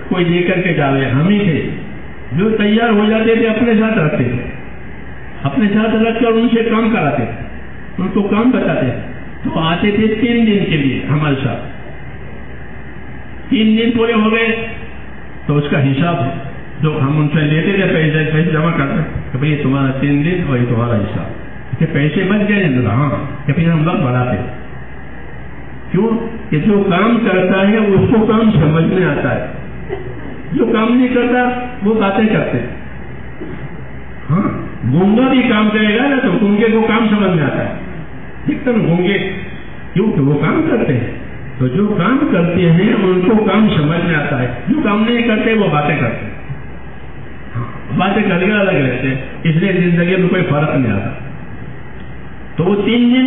کوئی لے کر کے جاوے ہم ہی تھے. جو تیار ہو جاتے تھے اپنے ساتھ رکھتے تھے، اپنے ساتھ رکھ کر ان سے کام کراتے تھے، ان کو کام بتاتے تھے. تو آتے تھے 3 دن کے لیے ہمارے ساتھ. 3 دن پورے ہو گئے تو اس کا حساب جو ہم ان سے لیتے تھے پیسے جمع کرتے کہ بھائی یہ تمہارا 3 دن اور یہ تمہارا حساب، کہ پیسے بچ گئے. ہاں، کہ پھر ہم وقت بڑھاتے. کیوں کہ جو کام کرتا ہے اس کو کام سمجھ میں آتا ہے، جو کام نہیں کرتا وہ باتیں کرتے. ہاں، گونگا بھی کام کرے گا نا تو گونگے کو کام سمجھ میں آتا ہے. ٹھیک گونگے کیونکہ وہ کام کرتے ہیں، تو جو کام کرتے ہیں ان کو کام سمجھ میں آتا ہے. جو کام نہیں کرتے وہ باتیں کرتے ہیں. باتیں کر کے الگ رہتے ہیں، اس لیے زندگی میں کوئی فرق نہیں آتا. تو وہ 3 دن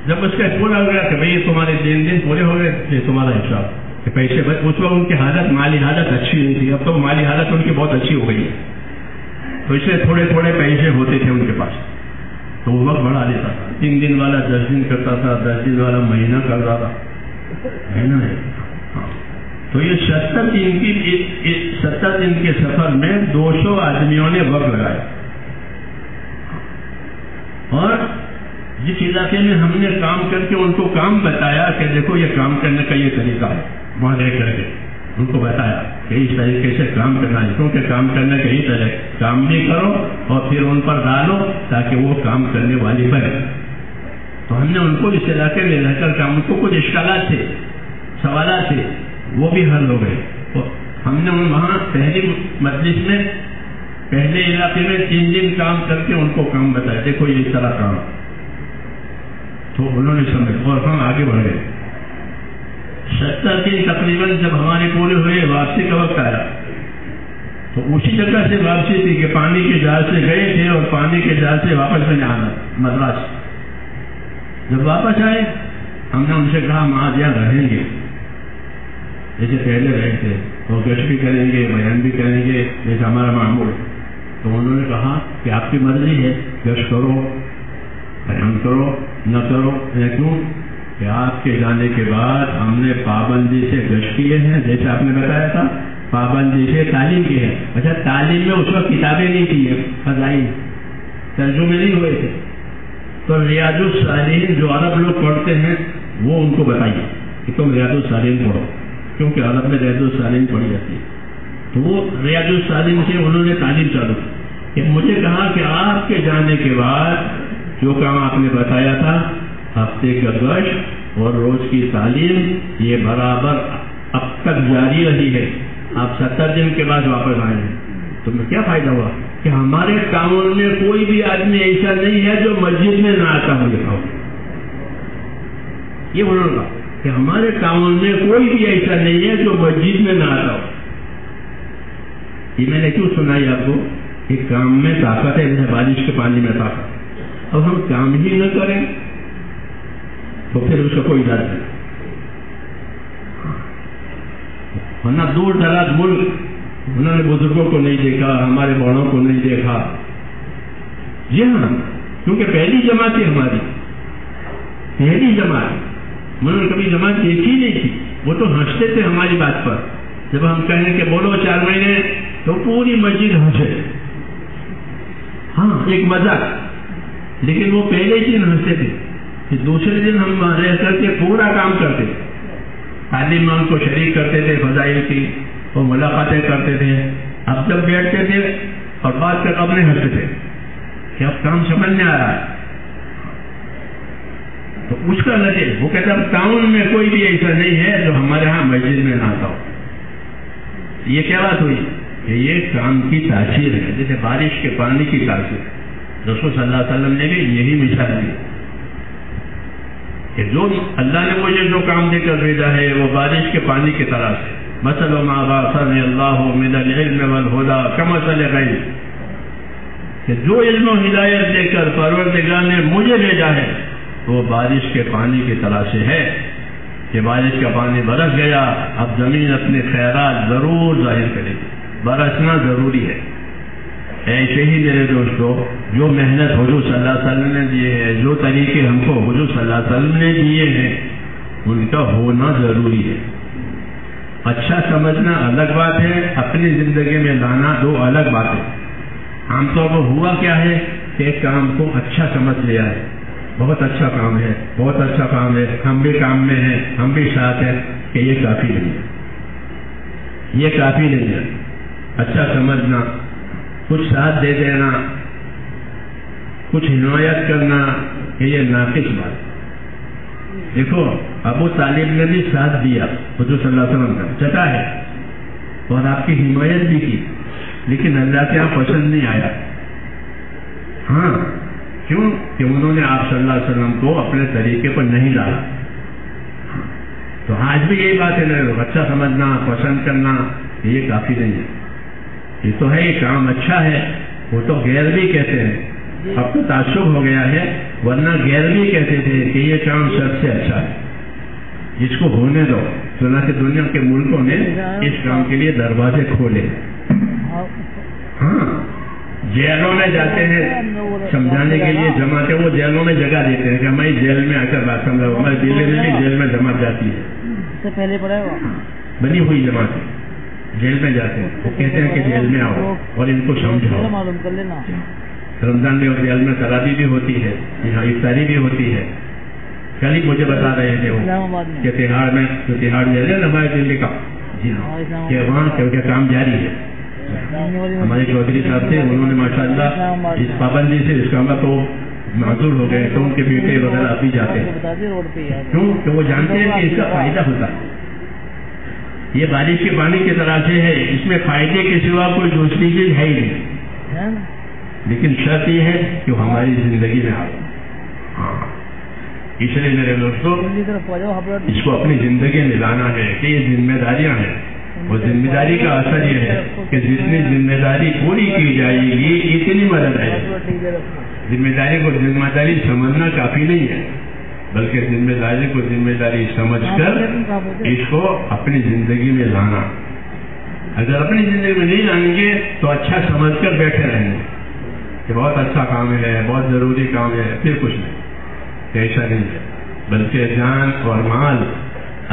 جب اس کا پورا ہو گیا کہ بھائی تمہارے 3 دن پورے ہو گئے، یہ تمہارا حساب کہ پیسے. اس وقت ان کی حالت، مالی حالت اچھی نہیں تھی، اب تو مالی حالت ان کی بہت اچھی ہو گئی ہے، تو اس لیے تھوڑے پیسے ہوتے تھے ان کے پاس، تو وہ وقت بڑھا لیتا تھا. 3 دن والا 10 دن کرتا تھا، 10 دن والا مہینہ کرتا تھا. مہینہ ہے. ہاں، تو یہ 70 دن کے سفر میں 200 آدمیوں نے وقت لگایا. اور جس علاقے میں ہم نے کام کر کے ان کو کام بتایا کہ دیکھو یہ کام کرنے کا یہ طریقہ ہے، وہاں رہ کر کے ان کو بتایا کہ اس طریقے سے کام کرنا ہے، کیونکہ کام کرنے کا یہی طرح کام بھی کرو اور پھر ان پر ڈالو تاکہ وہ کام کرنے والی بنے. تو ہم نے ان کو اس علاقے میں رہ کر کام، ان کو کچھ اشکالات تھے، سوالات تھے، وہ بھی حل ہو گئے. تو ہم نے وہاں پہلی مجلس میں پہلے علاقے میں 3 دن کام کر کے ان کو کام بتایا، دیکھو یہ اس طرح کام. تو انہوں نے سمجھ اور ہم آگے بڑھ گئے. 70 دن تقریباً جب ہمارے پورے ہوئے، واپسی کا وقت آیا تو اسی جگہ سے واپسی تھی کہ پانی کے جہاز سے گئے تھے اور پانی کے جہاز سے واپس میں آنا مدراس. جب واپس آئے ہم نے ان سے کہا ہم آج یہاں رہیں گے جیسے پہلے رہے تھے، تو گشت بھی کریں گے، بیان بھی کریں گے جیسے ہمارا معمول. تو انہوں نے کہا کہ آپ کی مرضی ہے، گشت کرو، بیان کرو، نہ کرو. کیوں کہ آپ کے جانے کے بعد ہم نے پابندی سے گشت کیے ہیں، جیسے آپ نے بتایا تھا، پابندی سے تعلیم کی ہے. اچھا، تعلیم میں اس وقت کتابیں نہیں تھی، فضائل ترجمے نہیں ہوئے تھے. تو ریاض الصالحین جو عرب لوگ پڑھتے ہیں وہ ان کو بتائیے کہ تم ریاض الصالحین پڑھو، کیونکہ عرب میں ریاض الصالحین پڑھی جاتی ہے. تو وہ ریاض الصالحین سے انہوں نے تعلیم چالو کی. مجھے کہا کہ آپ کے جانے کے بعد جو کام آپ نے بتایا تھا، ہفتے کا گشت اور روز کی تعلیم، یہ برابر اب تک جاری رہی ہے. آپ 70 دن کے بعد واپس آئے ہیں. تمہیں کیا فائدہ ہوا کہ ہمارے قانون میں کوئی بھی آدمی ایسا نہیں ہے جو مسجد میں نہ آتا ہو. لکھا ہو یہ انہوں نے کہا کہ ہمارے قانون میں کوئی بھی ایسا نہیں ہے جو مسجد میں نہ آتا ہو. یہ میں نے کیوں سنائی آپ کو کہ کام میں طاقت ہے، جیسے بارش کے پانی میں طاقت. اب ہم کام ہی نہ کریں تو پھر اس کا کوئی علاج نہیں. ورنہ دور دراز ملک انہوں نے بزرگوں کو نہیں دیکھا، ہمارے بڑوں کو نہیں دیکھا. جی ہاں، کیونکہ پہلی جماعت ہے ہماری، پہلی جماعت. انہوں نے کبھی جماعت دیکھی نہیں تھی. وہ تو ہنستے تھے ہماری بات پر. جب ہم کہیں کہ بولو 4 مہینے تو پوری مسجد ہنسے. ہاں ایک مذاق، لیکن وہ پہلے ہی دن ہنستے تھے. پھر دوسرے دن ہم رہ کر کے پورا کام کرتے، تعلیم میں ان کو شریک کرتے تھے، فضائل کی وہ ملاقاتیں کرتے تھے. اب جب بیٹھتے تھے اور بات کر اپنے ہنستے تھے کہ اب کام سمجھ میں آ رہا ہے. تو اس کا نتیجہ وہ کہتا ہے ٹاؤن میں کوئی بھی ایسا نہیں ہے جو ہمارے ہاں مسجد میں نہ آتا ہو. یہ کیا بات ہوئی کہ یہ کام کی تاثیر ہے، جیسے بارش کے پانی کی تاثیر. رسول صلی اللہ علیہ وسلم نے بھی یہی مثال دی کہ جو اللہ نے مجھے جو کام دے کر بھیجا ہے وہ بارش کے پانی کی طرح سے. مثل ما بعثني الله من العلم والهدى كمثل غيث، کہ جو علم و ہدایت دے کر پروردگار نے مجھے بھیجا ہے وہ بارش کے پانی کی طرح سے ہے کہ بارش کا پانی برس گیا، اب زمین اپنے خیرات ضرور ظاہر کرے گی. برسنا ضروری ہے. ایسے ہی میرے دوستو، جو محنت حضور صلی اللہ علیہ وسلم نے دیے ہیں، جو طریقے ہم کو حضور صلی اللہ علیہ وسلم نے دیے ہیں، ان کا ہونا ضروری ہے. اچھا سمجھنا الگ بات ہے، اپنی زندگی میں لانا دو الگ باتیں. عام طور پر ہوا کیا ہے کہ ایک کام کو اچھا سمجھ لیا ہے، بہت اچھا کام ہے، بہت اچھا کام ہے، ہم بھی کام میں ہیں، ہم بھی ساتھ ہیں، کہ یہ کافی نہیں ہے. یہ کافی نہیں ہے. اچھا سمجھنا، کچھ ساتھ دے دینا، کچھ حمایت کرنا، کہ یہ ناقص بات. دیکھو ابو طالب نے بھی ساتھ دیا حضور صلی اللہ علیہ وسلم کا، چٹا ہے، اور آپ کی حمایت بھی کی، لیکن اللہ کے یہاں پسند نہیں آیا. ہاں کیوں؟ کہ انہوں نے آپ صلی اللہ علیہ وسلم کو اپنے طریقے پر نہیں ڈالا. تو آج بھی یہی بات ہے نا، اچھا سمجھنا، پسند کرنا، یہ کافی نہیں ہے. یہ تو ہے، یہ کام اچھا ہے، وہ تو غیر بھی کہتے ہیں. اب تو تعصب ہو گیا ہے، ورنہ غیر بھی کہتے تھے کہ یہ کام سب سے اچھا ہے، جس کو ہونے دو. چنانچہ دنیا کے ملکوں نے اس کام کے لیے دروازے کھولے. ہاں جیلوں میں جاتے ہیں سمجھانے کے لیے جماعتیں، وہ جیلوں میں جگہ دیتے ہیں کہ ہماری جیل میں آ کر بات سمجھاؤ. ہمارے دلی میں بھی جیل میں جماعت جاتی ہے، پہلے پڑا بنی ہوئی جماعتیں جیل میں جاتے ہیں. وہ کہتے ہیں کہ جیل میں آؤ اور ان کو سمجھاؤ. معلوم کر لینا. رمضان میں اور جیل میں تراویح بھی ہوتی ہے، یہاں افطاری بھی ہوتی ہے. کل ہی مجھے بتا رہے تھے وہ کہ تہاڑ میں، جو تہاڑ جیل ہے نا ہمارے دلی کا، جی ہاں، کہ وہاں کیونکہ کام جاری ہے. ہمارے چودھری صاحب تھے، انہوں نے ماشاءاللہ اس پابندی سے اس کام کو معذور ہو گئے، تو ان کے بیٹے وغیرہ اب بھی جاتے ہیں. کیوں؟ کہ وہ جانتے ہیں کہ اس کا فائدہ ہوتا ہے. یہ بارش کے پانی کی طرح سے ہے، اس میں فائدے کے سوا کوئی دوسری چیز ہے ہی نہیں. لیکن شرط یہ ہے کہ وہ ہماری زندگی میں آئے. ہاں اس لیے میرے دوستوں اس کو اپنی زندگی میں لانا ہے کہ یہ ذمہ داریاں ہیں. اور ذمہ داری کا اثر یہ ہے کہ جتنی ذمہ داری پوری کی جائے گی اتنی مدد ہے. ذمہ داری کو ذمہ داری سمجھنا کافی نہیں ہے، بلکہ ذمہ داری کو ذمہ داری سمجھ کر اس کو اپنی زندگی میں لانا. اگر اپنی زندگی میں نہیں لائیں گے تو اچھا سمجھ کر بیٹھے رہیں گے کہ بہت اچھا کام ہے، بہت ضروری کام ہے، پھر کچھ نہیں. ایسا نہیں ہے، بلکہ جان اور مال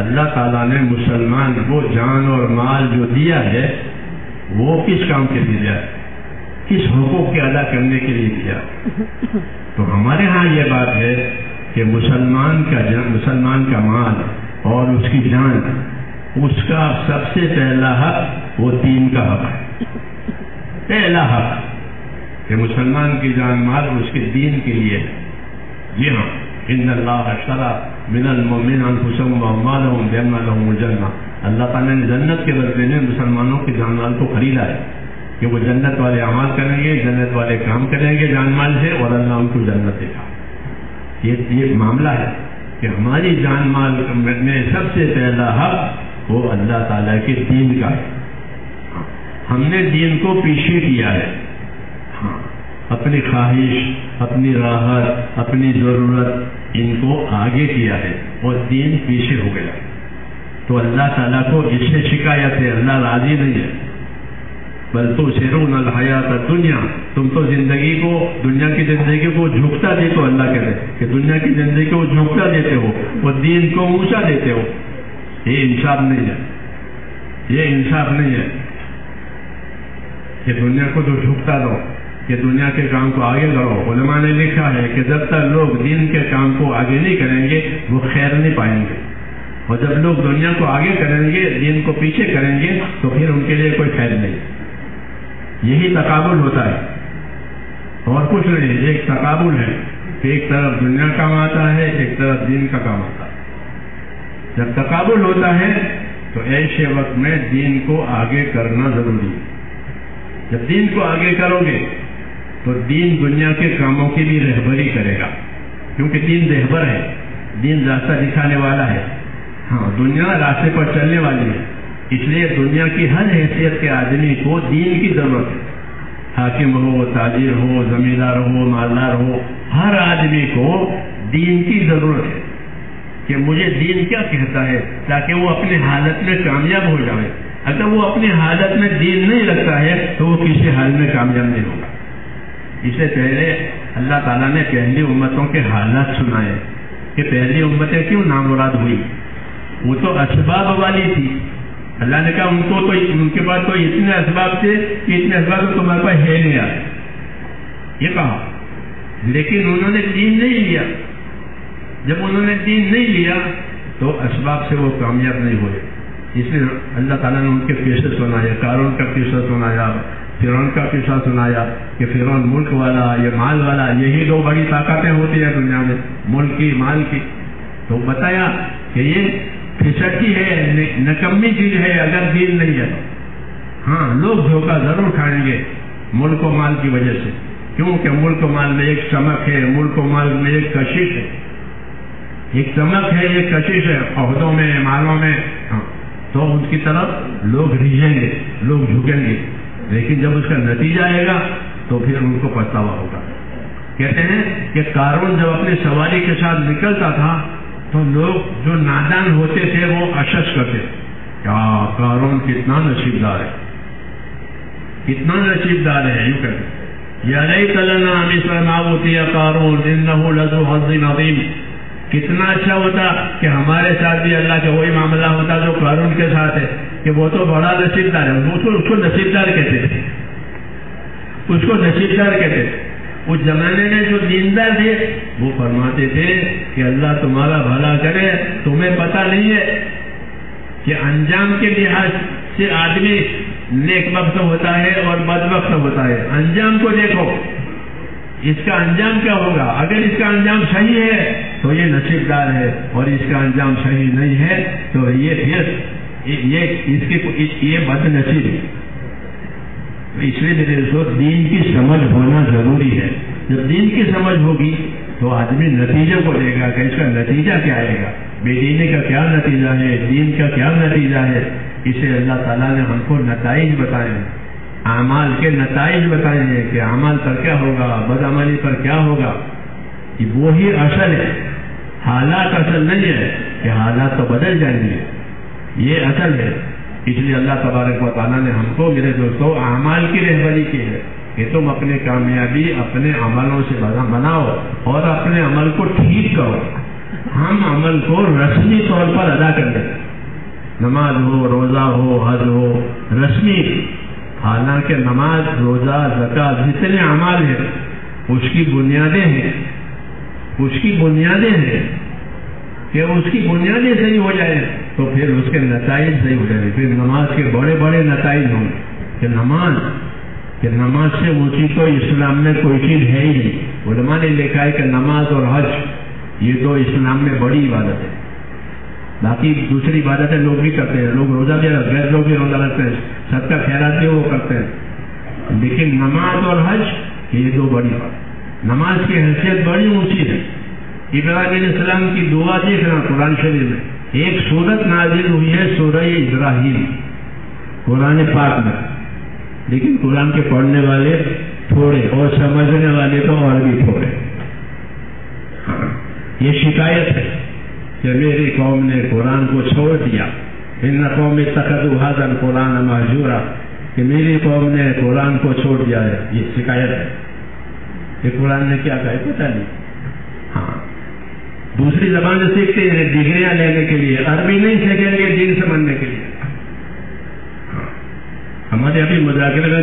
اللہ تعالیٰ نے مسلمان کو جان اور مال جو دیا ہے وہ کس کام کے لیے دیا ہے؟ کس حقوق کے ادا کرنے کے لیے دیا. تو ہمارے ہاں یہ بات ہے کہ مسلمان کا مال اور اس کی جان، اس کا سب سے پہلا حق وہ دین کا حق ہے. پہلا حق کہ مسلمان کی جان مال اس کے دین کے لیے ہے. جی ہاں، ان اللہ اشتری من المؤمنین انفسهم واموالهم بان لهم الجنہ. اللہ تعالیٰ نے جنت کے بدلے میں مسلمانوں کی جان مال کو خریدا ہے کہ وہ جنت والے اعمال کریں گے، جنت والے کام کریں گے جان مال سے، اور اللہ ان کو جنت دے گا. یہ معاملہ ہے کہ ہماری جان مال میں سب سے پہلا حق وہ اللہ تعالیٰ کے دین کا ہے. ہم نے دین کو پیچھے کیا ہے. ہاں، اپنی خواہش، اپنی راحت، اپنی ضرورت ان کو آگے کیا ہے اور دین پیچھے ہو گیا. تو اللہ تعالیٰ کو اس سے شکایت ہے، اللہ راضی نہیں ہے. بل تؤثرون الحیات الدنیا، تم تو زندگی کو، دنیا کی زندگی کو جھکتا دیتے ہو. اللہ کہتے ہیں کہ دنیا کی زندگی کو جھکتا دیتے ہو اور دین کو اونچا دیتے ہو. یہ انصاف نہیں ہے، یہ انصاف نہیں ہے کہ دنیا کو تو جھکتا دو، کہ دنیا کے کام کو آگے کرو. علماء نے لکھا ہے کہ جب تک لوگ دین کے کام کو آگے نہیں کریں گے وہ خیر نہیں پائیں گے، اور جب لوگ دنیا کو آگے کریں گے، دین کو پیچھے کریں گے، تو پھر ان کے لیے کوئی خیر نہیں. یہی تقابل ہوتا ہے اور کچھ نہیں. ایک تقابل ہے کہ ایک طرف دنیا کام آتا ہے، ایک طرف دین کا کام آتا ہے. جب تقابل ہوتا ہے تو ایسے وقت میں دین کو آگے کرنا ضروری ہے. جب دین کو آگے کرو گے تو دین دنیا کے کاموں کی بھی رہبری کرے گا، کیونکہ دین رہبر ہے، دین راستہ دکھانے والا ہے. ہاں، دنیا راستے پر چلنے والی ہے، اس لیے دنیا کی ہر حیثیت کے آدمی کو دین کی ضرورت ہے. حاکم ہو، تاجر ہو، زمیندار ہو، مالدار ہو، ہر آدمی کو دین کی ضرورت ہے کہ مجھے دین کیا کہتا ہے، تاکہ وہ اپنے حالت میں کامیاب ہو جائے. اگر وہ اپنی حالت میں دین نہیں رکھتا ہے تو وہ کسی حال میں کامیاب نہیں ہوگا. اس سے پہلے اللہ تعالیٰ نے پہلی امتوں کے حالات سنائے کہ پہلی امتیں کیوں نامراد ہوئی. وہ تو اسباب والی تھی. اللہ نے کہا ان کے پاس تو اتنے اسباب تھے کہ اتنے اسباب تو تمہارے پاس ہے نہیں آئے، یہ کہا. لیکن انہوں نے دین نہیں لیا. جب انہوں نے دین نہیں لیا تو اسباب سے وہ کامیاب نہیں ہوئے. اس لیے اللہ تعالیٰ نے ان کے قصے سنایا. قارون کا قصہ سنایا، فرعون کا قصہ سنایا کہ فرعون ملک والا، یہ مال والا، یہی دو بڑی طاقتیں ہوتی ہیں دنیا میں، ملک کی، مال کی. تو بتایا کہ یہ پھسٹی ہے، نکمی چیز ہے اگر دین نہیں ہے. ہاں، لوگ دھوکہ ضرور کھائیں گے ملک و مال کی وجہ سے، کیونکہ ملک و مال میں ایک چمک ہے، ملک و مال میں ایک کشش ہے، ایک چمک ہے، ایک کشش ہے عہدوں میں، مالوں میں. ہاں، تو ان کی طرف لوگ رجھیں گے، لوگ جھکیں گے. لیکن جب اس کا نتیجہ آئے گا تو پھر ان کو پچھتاوا ہوگا. کہتے ہیں کہ قارون جب اپنی سواری کے ساتھ نکلتا تھا تو لوگ جو نادان ہوتے تھے وہ اشش کرتے تھے، کیا قارون کتنا نصیب دار ہے، کتنا نصیب دار ہے. یوں کہتے یا لیت لنا مثل ما اوتی قارون انه لذو حظ عظیم. کتنا اچھا ہوتا کہ ہمارے ساتھ بھی اللہ کا وہی معاملہ ہوتا جو قارون کے ساتھ ہے، کہ وہ تو بڑا نصیب دار ہے. اس کو نصیب دار کہتے تھے، اس کو نصیب دار کہتے تھے. اس زمانے میں جو دیندار تھے وہ فرماتے تھے کہ اللہ تمہارا بھلا کرے. تمہیں پتہ نہیں ہے کہ انجام کے لحاظ سے آدمی نیک وقت ہوتا ہے اور بد وقت ہوتا ہے. انجام کو دیکھو، اس کا انجام کیا ہوگا. اگر اس کا انجام صحیح ہے تو یہ نصیب دار ہے، اور اس کا انجام صحیح نہیں ہے تو یہ پھر یہ بد نصیب ہے. اس لیے میرے دوست دین کی سمجھ ہونا ضروری ہے. جب دین کی سمجھ ہوگی تو آدمی نتیجے کو دے گا کہ اس کا نتیجہ کیا آئے گا، بے دینی کا کیا نتیجہ ہے، دین کا کیا نتیجہ ہے. اسے اللہ تعالیٰ نے ہم کو نتائج بتائے ہیں، اعمال کے نتائج بتائے ہیں کہ اعمال پر کیا ہوگا، بدعملی پر کیا ہوگا. وہی اصل ہے، حالات اصل نہیں ہے کہ حالات تو بدل جائیں گے، یہ اصل ہے. اس لیے اللہ تبارک و تعالیٰ نے ہم کو میرے دوستوں اعمال کی رہبری کی ہے کہ تم اپنی کامیابی اپنے عملوں سے بناؤ اور اپنے عمل کو ٹھیک کرو. ہم عمل کو رسمی طور پر ادا کر دیں، نماز ہو، روزہ ہو، حج ہو، رسمی حالانکہ نماز، روزہ، زکوٰۃ جتنے اعمال ہیں اس کی بنیادیں ہیں، اس کی بنیادیں ہیں کہ اس کی بنیادیں صحیح ہو جائے تو پھر اس کے نتائج صحیح ہو جائیں، پھر نماز کے بڑے بڑے نتائج ہوں گے کہ نماز سے اونچی تو اسلام میں کوئی چیز ہے ہی نہیں۔ علماء نے لکھا ہے کہ نماز اور حج یہ تو اسلام میں بڑی عبادت ہے، باقی دوسری عبادتیں لوگ بھی کرتے ہیں، لوگ روزہ بھی غیر لوگ بھی روزہ رکھتے ہیں، صدقہ خیرات بھی وہ کرتے ہیں، لیکن نماز اور حج یہ دو بڑی بات۔ نماز کی حیثیت بڑی اونچی ہے۔ ابراہیم علیہ السلام کی دعا دیکھنا قرآن شریف میں، ایک سورت نازل ہوئی ہے سورہ ابراہیم قرآن پاک میں، لیکن قرآن کے پڑھنے والے تھوڑے اور سمجھنے والے تو اور بھی تھوڑے۔ یہ شکایت ہے کہ میری قوم نے قرآن کو چھوڑ دیا، ان قوم اتخذوا ھذا القرآن مہجورا، کہ میری قوم نے قرآن کو چھوڑ دیا ہے، یہ شکایت ہے۔ یہ قرآن نے کیا کہا ہے پتہ نہیں۔ ہاں، دوسری زبان سیکھتے ہیں ڈگریاں لینے کے لیے، عربی نہیں سیکھیں گے دین سمجھنے کے لیے۔ ہمارے ابھی مذاکرے میں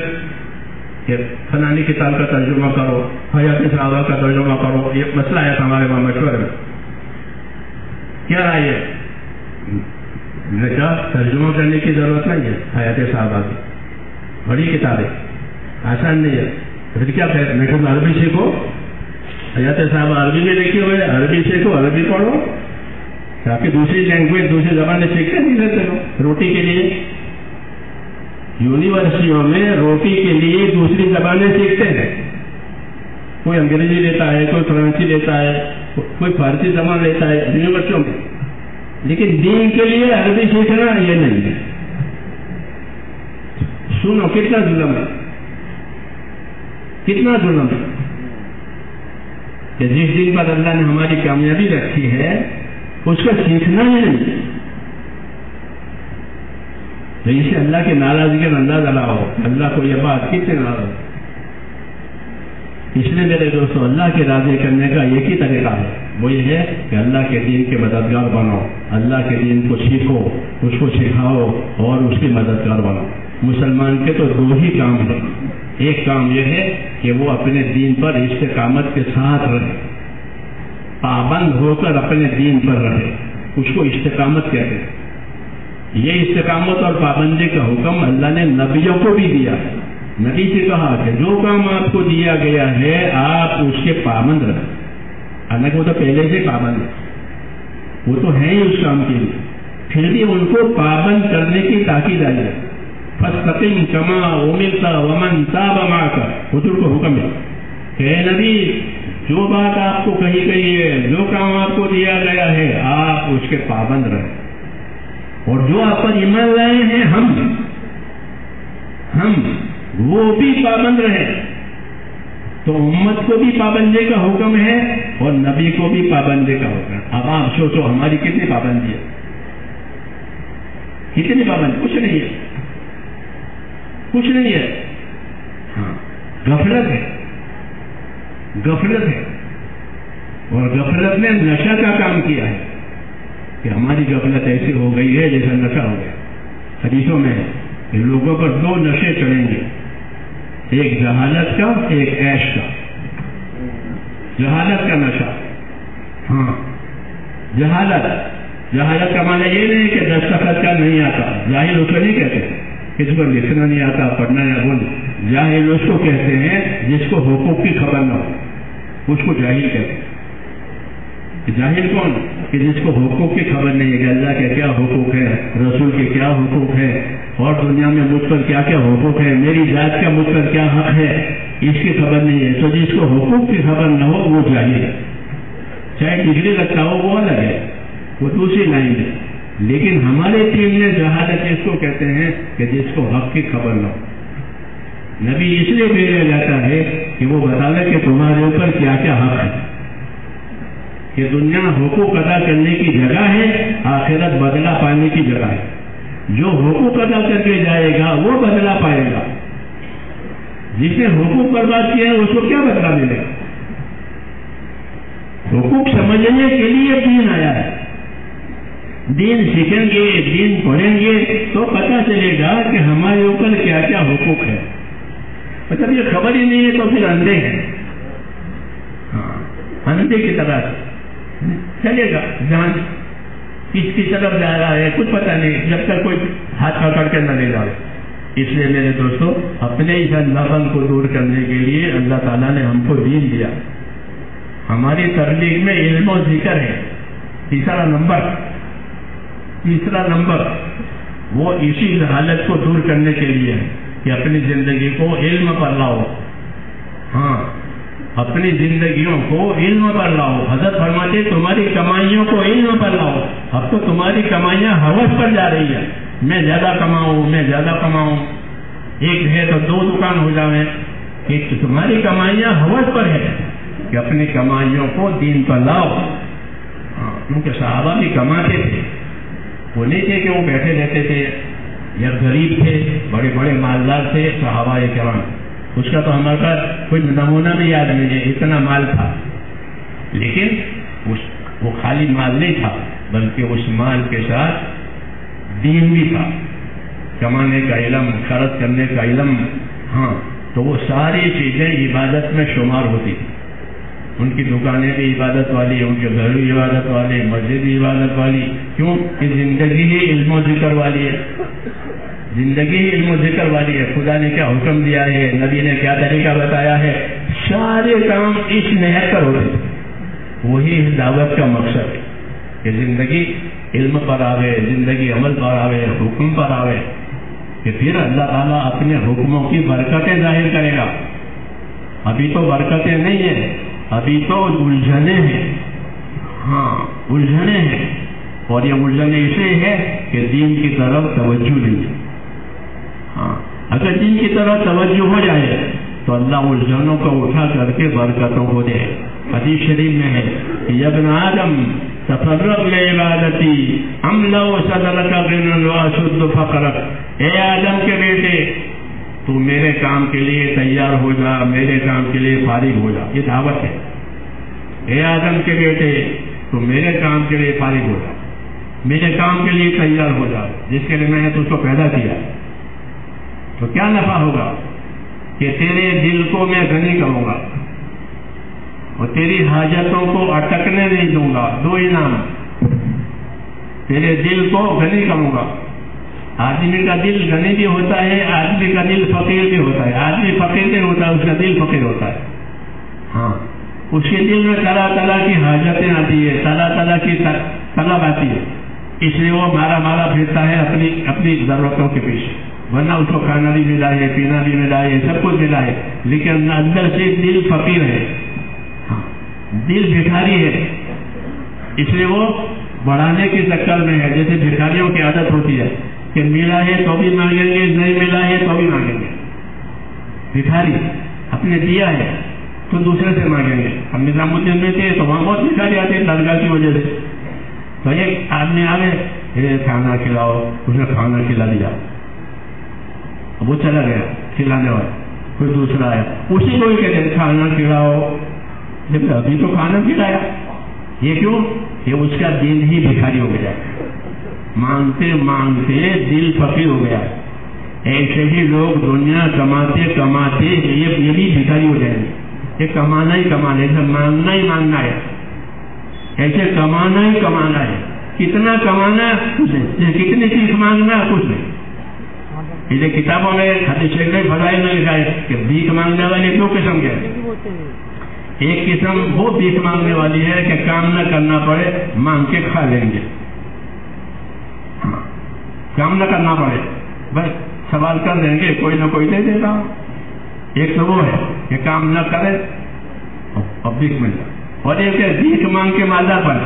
کہ فلانی کتاب کا ترجمہ کرو، حیات صحابہ کا ترجمہ کرو، یہ مسئلہ ہے ہمارے وہاں مشورے میں۔ کیا رائے ہے؟ میں نے کہا ترجمہ کرنے کی ضرورت نہیں ہے، حیات صحابہ کی بڑی کتاب ہے، آسان نہیں ہے۔ پھر کیا کہ میں کہوں عربی سیکھو، حیات صحابہ عربی میں لکھے ہوئے، عربی سیکھو، عربی پڑھو، تاکہ دوسری لینگویج دوسری زبانیں سیکھتے نہیں رہتے لوگ۔ روٹی کے لیے یونیورسٹیوں میں روٹی کے لیے دوسری زبانیں سیکھتے ہیں، کوئی انگریزی لیتا ہے، کوئی فرانسی لیتا ہے، کوئی فارسی زبان لیتا ہے یونیورسٹیوں میں، لیکن دین کے لیے عربی سیکھنا یہ نہیں ہے۔ سنو کتنا ظلم ہے، کتنا ظلم ہے کہ جس دن پر اللہ نے ہماری کامیابی رکھی ہے اس کا سیکھنا ہی نہیں۔ تو اسے اللہ کی ناراضگی کا اندازہ لگاؤ، اللہ کو یہ بات کتنے ناراض۔ اس لیے میرے دوستوں اللہ کے راضی کرنے کا ایک ہی طریقہ ہے، وہ یہ ہے کہ اللہ کے دین کے مددگار بنو، اللہ کے دین کو سیکھو، اس کو سکھاؤ اور اس کی مددگار بنو۔ مسلمان کے تو دو ہی کام ہیں، ایک کام یہ ہے کہ وہ اپنے دین پر استقامت کے ساتھ رہے، پابند ہو کر اپنے دین پر رہے، اس کو استقامت کہتے ہیں۔ یہ استقامت اور پابندی کا حکم اللہ نے نبیوں کو بھی دیا ہے۔ نبی سے کہا کہ جو کام آپ کو دیا گیا ہے آپ اس کے پابند رہیں، حالانکہ وہ تو پہلے سے پابند ہے، وہ تو ہے ہی اس کام کے لیے، پھر بھی ان کو پابند کرنے کی تاکید آئی ہے۔ فاستقم کما امرت ومن تاب معك، حضور کو حکم ہے کہ اے نبی جو بات آپ کو کہی گئی ہے، جو کام آپ کو دیا گیا ہے آپ اس کے پابند رہیں، اور جو آپ پر ایمان لائے ہیں ہم وہ بھی پابند رہے۔ تو امت کو بھی پابندی کا حکم ہے اور نبی کو بھی پابندی کا حکم ہے۔ اب آپ سوچو ہماری کتنی پابندی ہے، کتنی پابندی؟ کچھ نہیں ہے، کچھ نہیں ہے۔ ہاں، غفلت ہے، غفلت ہے، اور غفلت نے نشہ کا کام کیا ہے کہ ہماری غفلت ایسی ہو گئی ہے جیسا نشہ ہو گیا۔ حدیثوں میں کہ لوگوں پر دو نشے چڑھیں گے، ایک جہالت کا، ایک عیش کا۔ جہالت کا نشہ، ہاں جہالت کا معنی یہ نہیں کہ دستخط کا نہیں آتا، جاہل اس کو نہیں کہتے، کسی کو لکھنا نہیں آتا، پڑھنا یا بولنا، جاہل اس کو کہتے ہیں جس کو حقوق کی خبر نہ ہو، اس کو جاہل کہتے ہیں۔ جاہل کون؟ کہ جس کو حقوق کی خبر نہیں ہے کہ اللہ کے کیا حقوق ہے، رسول کے کیا حقوق ہے، اور دنیا میں مجھ پر کیا کیا حقوق ہے، میری ذات کا مجھ پر کیا حق ہے، اس کی خبر نہیں ہے۔ تو جس کو حقوق کی خبر نہ ہو وہ جاہل ہے، چاہے ڈگری رکھتا ہو وہ الگ ہے، وہ دوسری لائن ہے۔ لیکن ہمارے ٹیم میں جہالت اس کو کہتے ہیں کہ جس کو حق کی خبر نہ ہو۔ نبی اس لیے بھیجا جاتا ہے کہ وہ بتاوے کہ تمہارے اوپر کیا کیا حق ہے، کہ دنیا حقوق ادا کرنے کی جگہ ہے، آخرت بدلہ پانے کی جگہ ہے۔ جو حقوق ادا کر کے جائے گا وہ بدلہ پائے گا، جس نے حقوق برباد کیا ہے اس کو کیا بدلہ ملے گا؟ حقوق سمجھنے کے لیے دین آیا ہے، دین سیکھیں گے، دین پڑھیں گے تو پتہ چلے گا کہ ہمارے اوپر کیا کیا حقوق ہے. مطلب یہ خبر ہی نہیں ہے تو پھر اندھے ہیں. ہاں، اندھے کی طرح چلے گا جان کس کی طرف جا رہا ہے کچھ پتہ نہیں، جب تک کوئی ہاتھ پکڑ کے نہ لے جائے. اس لیے میرے دوستوں، اپنے اس اندھاپن کو دور کرنے کے لیے اللہ تعالیٰ نے ہم کو دین دیا. ہماری تبلیغ میں علم و ذکر ہے. تیسرا نمبر وہ اسی حالت کو دور کرنے کے لیے ہے کہ اپنی زندگی کو علم پر لاؤ. ہاں، اپنی زندگیوں کو علم پر لاؤ. حضرت فرماتے تمہاری کمائیوں کو علم پر لاؤ. اب تو تمہاری کمائیاں ہوس پر جا رہی ہے، میں زیادہ کماؤں. ایک ہے تو 2 دکان ہو جاویں. ایک تمہاری کمائیاں ہوس پر ہے کہ اپنی کمائیوں کو دین پر لاؤ. کیونکہ صحابہ بھی کماتے تھے، وہ نہیں تھے کہ وہ بیٹھے رہتے تھے یا غریب تھے، بڑے بڑے مالدار تھے صحابہ کرام. اس کا تو ہمارے پاس کوئی نمونہ بھی یاد نہیں ہے، اتنا مال تھا. لیکن وہ خالی مال نہیں تھا بلکہ اس مال کے ساتھ دین بھی تھا، کمانے کا علم، خرچ کرنے کا علم. ہاں، تو وہ ساری چیزیں عبادت میں شمار ہوتی تھی. ان کی دکانیں بھی عبادت والی، ان کے گھر بھی عبادت والے، مسجد بھی عبادت والی. کیوں کہ زندگی ہی علم و ذکر والی ہے. زندگی ہی علم و ذکر والی ہے. خدا نے کیا حکم دیا ہے، نبی نے کیا طریقہ بتایا ہے، سارے کام اس نہج پر ہوتے. وہی دعوت کا مقصد ہے کہ زندگی علم پر آوے، زندگی عمل پر آوے، حکم پر آوے، کہ پھر اللہ تعالیٰ اپنے حکموں کی برکتیں ظاہر کرے گا. ابھی تو برکتیں نہیں ہیں، ابھی تو الجھنے ہیں. ہاں، الجھنے ہیں. اور یہ الجھنے اسے ہے کہ دین کی طرف توجہ نہیں ہے. ہاں، اگر دین کی طرف توجہ ہو جائے تو اللہ الجھنوں کو اٹھا کر کے برکتوں کو دے. حدیث شریف میں ہے کہ ابن آدم تفرغ لعبادتی ام لو صدرک غنى واشد فقرک. اے آدم کے بیٹے، تو میرے کام کے لیے تیار ہو جا، میرے کام کے لیے فارغ ہو جا. یہ دعوت ہے. اے آدم کے بیٹے، تو میرے کام کے لیے فارغ ہو جا، میرے کام کے لیے تیار ہو جا جس کے لیے میں نے تجھ کو پیدا کیا. تو کیا نفع ہوگا کہ تیرے دل کو میں غنی کروں گا اور تیری حاجتوں کو اٹکنے نہیں دوں گا. 2 انعام، تیرے دل کو غنی کروں گا. آدمی کا دل غنی بھی ہوتا ہے، آدمی کا دل فقیر بھی ہوتا ہے. آدمی فقیر نہیں ہوتا، اس کا دل فقیر ہوتا ہے. ہاں، اس کے دل میں طرح طرح کی حاجتیں آتی ہے، طرح طرح کی طلب آتی ہے. اس لیے وہ مارا پھرتا ہے اپنی ضرورتوں کے پیچھے. ورنہ اس کو کھانا بھی ملا ہے، پینا بھی ملا ہے، سب کچھ ملا ہے، لیکن اندر سے دل فقیر ہے. ہاں، دل بھکاری ہے. اس لیے وہ بڑھانے کے چکر میں ہے. جیسے بھکاریوں کی عادت ہوتی ہے کہ ملا ہے تو بھی مانگیں گے، نہیں ملا ہے تو بھی مانگیں گے. بھکاری اپنے دیا ہے تو دوسرے سے مانگیں گے. ہم نظام الدین میں تھے تو وہاں بہت بھکاری آتے ہیں درگاہ کی وجہ سے. تو ایک آدمی آگے کھانا کھلاؤ، اس نے کھانا کھلا دیا، وہ چلا گیا کھلانے والا. کوئی دوسرا آیا، اسی کو ہی کہتے ہیں کھانا کھلاؤ، جب ابھی تو کھانا کھلایا. یہ کیوں؟ کہ اس کا دل ہی بھکاری ہو گیا، مانگتے مانگتے دل فقیر ہو گیا. ایسے ہی لوگ دنیا کماتے یہ بھی بھکاری ہو جائیں گے. یہ کمانا ہی کمانا ہے، مانگنا ہی مانگنا ہے. ایسے کمانا ہی کمانا ہے. کتنا کمانا کچھ نہیں، کتنی چیز مانگنا کچھ نہیں. یہ کتابوں میں حدیث شریف میں فضائل میں لکھا ہے کہ بھیک مانگنے والے 2 قسم کے ہیں. ایک قسم وہ بھیک مانگنے والی ہے کہ کام نہ کرنا پڑے، مانگ کے کھا لیں گے. کام نہ کرنا پڑے، بس سوال کر دیں گے، کوئی نہ کوئی دے دے گا. ایک تو وہ ہے کہ کام نہ کرے اور بھیک مل جائے. اور ایک ہے بھیک مانگ کے مالدار بنے،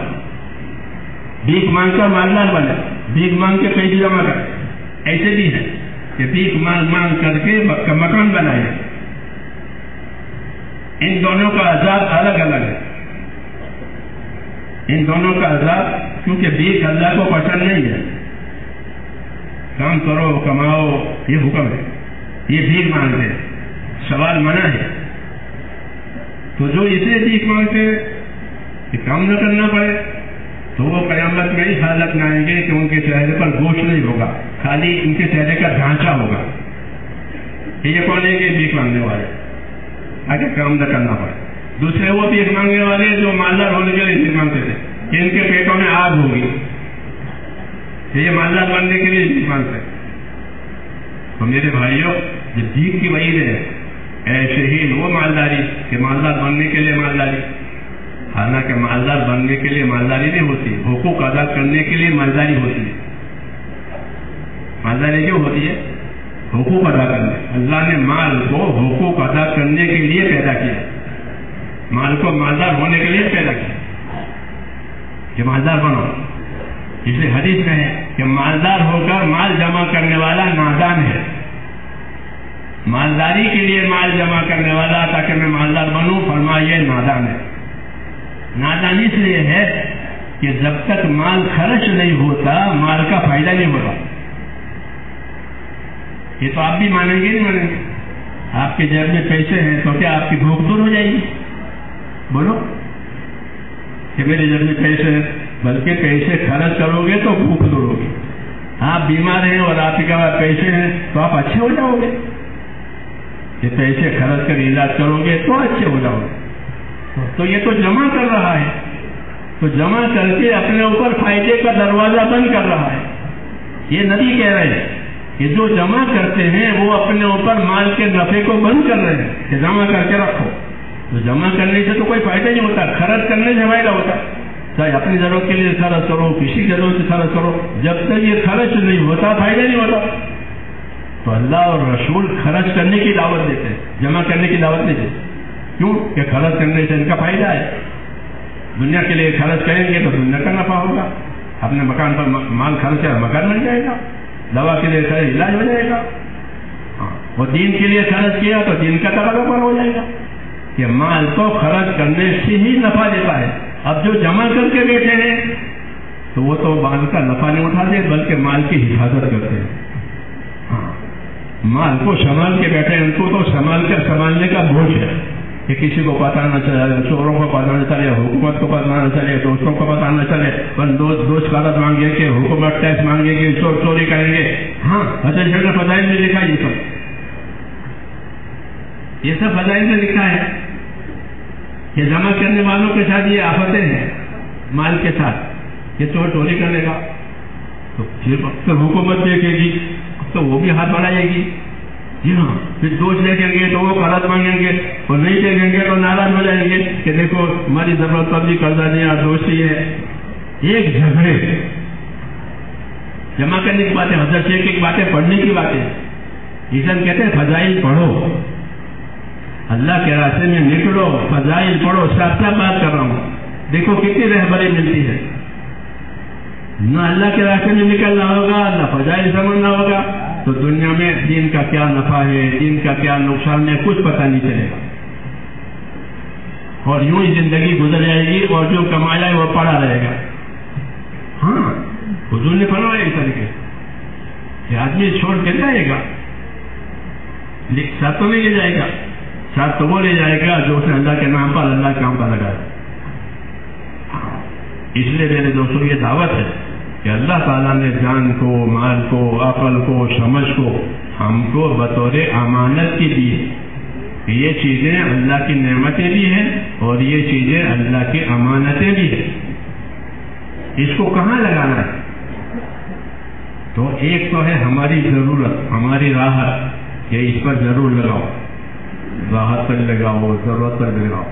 بھیک مانگ کر مالدار بنے، بھیک مانگ کے پیسے جمع کرے. ایسے بھی ہے کہ بھیک مانگ کر کے مکان بنائے. ان دونوں کا عذاب الگ الگ ہے. ان دونوں کا عذاب، کیونکہ بھیک اللہ کو پسند نہیں ہے. کام کرو کماؤ یہ حکم ہے، یہ بھیک مانگتے ہیں، سوال منع ہے. تو جو اسے بھیک مانگتے کہ کام نہ کرنا پڑے تو تو وہ قیامت میں اس حالت میں آئیں گے کہ ان کے چہرے پر گوشت نہیں ہوگا، خالی ان کے چہرے کا ڈھانچہ ہوگا. یہ کون ہے؟ یہ بھیک مانگنے والے، اگر کام نہ کرنا پڑے. دوسرے وہ بھیک مانگنے والے جو مالدار ہونے کے لیے بھیک مانگتے تھے کہ ان کے پیٹوں میں آگ ہوگی، یہ مالدار بننے کے لیے بھیک مانگتے. تو میرے بھائیوں، یہ بھیک کی وجہ ہے ایسے ہی وہ مالداری کہ مالدار بننے کے لیے مالداری، حالانکہ مالدار بننے کے لیے مالداری نہیں ہوتی، حقوق ادا کرنے کے لیے مالداری ہوتی ہے. مالداری کیوں ہوتی ہے؟ حقوق ادا کرنے. اللہ نے مال کو حقوق ادا کرنے کے لیے پیدا کیا، مال کو مالدار ہونے کے لیے پیدا کیا کہ مالدار بنو. اس لیے حدیث میں ہے کہ مالدار ہو کر مال جمع کرنے والا نادان ہے. مالداری کے لیے مال جمع کرنے والا تاکہ میں مالدار بنوں، فرمایا یہ نادان ہے. نادان اس لیے ہے کہ جب تک مال خرچ نہیں ہوتا مال کا فائدہ نہیں ہوتا. یہ تو آپ بھی مانیں گے نہیں مانیں گے؟ آپ کے جیب میں پیسے ہیں تو کیا آپ کی بھوک دور ہو جائے گی؟ بولو کہ میرے جیب میں پیسے ہیں، بلکہ پیسے خرچ کرو گے تو بھوک دور ہوگی. آپ بیمار ہیں اور آپ کے پاس پیسے ہیں تو آپ اچھے ہو جاؤ گے. یہ پیسے خرچ کر علاج کرو گے تو اچھے ہو جاؤ گے. تو یہ تو جمع کر رہا ہے، تو جمع کر کے اپنے اوپر فائدے کا دروازہ بند کر رہا ہے. یہ نبی کہہ رہے ہیں کہ جو جمع کرتے ہیں وہ اپنے اوپر مال کے نفع کو بند کر رہے ہیں کہ جمع کر کے رکھو. تو جمع کرنے سے تو کوئی فائدہ نہیں ہوتا، خرچ کرنے سے فائدہ ہوتا. چاہے اپنی ضرورت کے لیے خرچ کرو، کسی ضرورت سے خرچ کرو، جب تک یہ خرچ نہیں ہوتا فائدہ نہیں ہوتا. تو اللہ اور رسول خرچ کرنے کی دعوت دیتے ہیں، جمع کرنے کی دعوت نہیں دیتے. کیوں کہ خرچ کرنے سے ان کا فائدہ ہے. دنیا کے لیے خرچ کریں گے تو دنیا کا نفع ہوگا، اپنے مکان پر مال خرچ ہے مکان بن جائے گا، دوا کے لیے خرچ علاج ہو جائے گا. اور دین کے لیے خرچ کیا تو دین کا تقاضا پورا ہو جائے گا. کہ مال کو خرچ کرنے سے ہی نفع دیتا ہے. اب جو جمع کر کے بیٹھے ہیں تو وہ تو مال کا نفع نہیں اٹھاتے بلکہ مال کی حفاظت کرتے ہیں. مال کو سنبھال کے بیٹھے ہیں، ان کو تو سنبھالنے کا بوجھ ہے کہ کسی کو پتہ نہ چلے، چوروں کو پتہ نہ چلے، حکومت کو پتہ نہ چلے، دوستوں کو پتہ نہ چلے. بس دوست قرض مانگے کہ حکومت ٹیکس مانگے کہ چوری کریں گے. ہاں حدیث نے فضائل میں لکھا یہ سب فضائل میں لکھا ہے کہ جمع کرنے والوں کے ساتھ یہ آفتیں ہیں. مال کے ساتھ یہ چوری کرنے کا تو پھر حکومت دیکھے گی تو وہ بھی ہاتھ بڑھائے گی. جی ہاں، پھر دوست دیکھیں گے تو وہ قرض مانگیں گے، اور نہیں دیکھیں گے تو ناراض ہو جائیں گے کہ دیکھو ہماری ضرورت پر بھی قرضہ نہیں اور دوستی ہے. ایک جھگڑے جمع کرنے کی باتیں، حضرت شیخ کی باتیں پڑھنے کی باتیں. اسلام کہتے ہیں فضائل پڑھو، اللہ کے راستے میں نکلو، فضائل پڑھو. ساتھ بات کر رہا ہوں، دیکھو کتنی رہبری ملتی ہے. نہ اللہ کے راستے میں نکلنا ہوگا، نہ فضائل سمجھنا ہوگا، تو دنیا میں دین کا کیا نفع ہے، دین کا کیا نقصان ہے، کچھ پتہ نہیں چلے گا. اور یوں ہی زندگی گزر جائے گی اور جو کمایا ہے وہ پڑا رہے گا. ہاں حضور نے فرمایا اس طریقے کہ آدمی چھوڑ کے جائے گا، ساتھ تو نہیں لے جائے گا، ساتھ تو وہ لے جائے گا جو اسے اللہ کے نام پر اللہ کے کام پر لگا. اس لیے میرے دوستوں یہ دعوت ہے کہ اللہ تعالیٰ نے جان کو، مال کو، عقل کو، سمجھ کو ہم کو بطور امانت کی دی ہے. یہ چیزیں اللہ کی نعمتیں بھی ہیں اور یہ چیزیں اللہ کی امانتیں بھی ہیں. اس کو کہاں لگانا ہے؟ تو ایک تو ہے ہماری ضرورت، ہماری راحت کہ اس پر ضرور لگاؤ، راحت پر لگاؤ، ضرورت پر لگاؤ.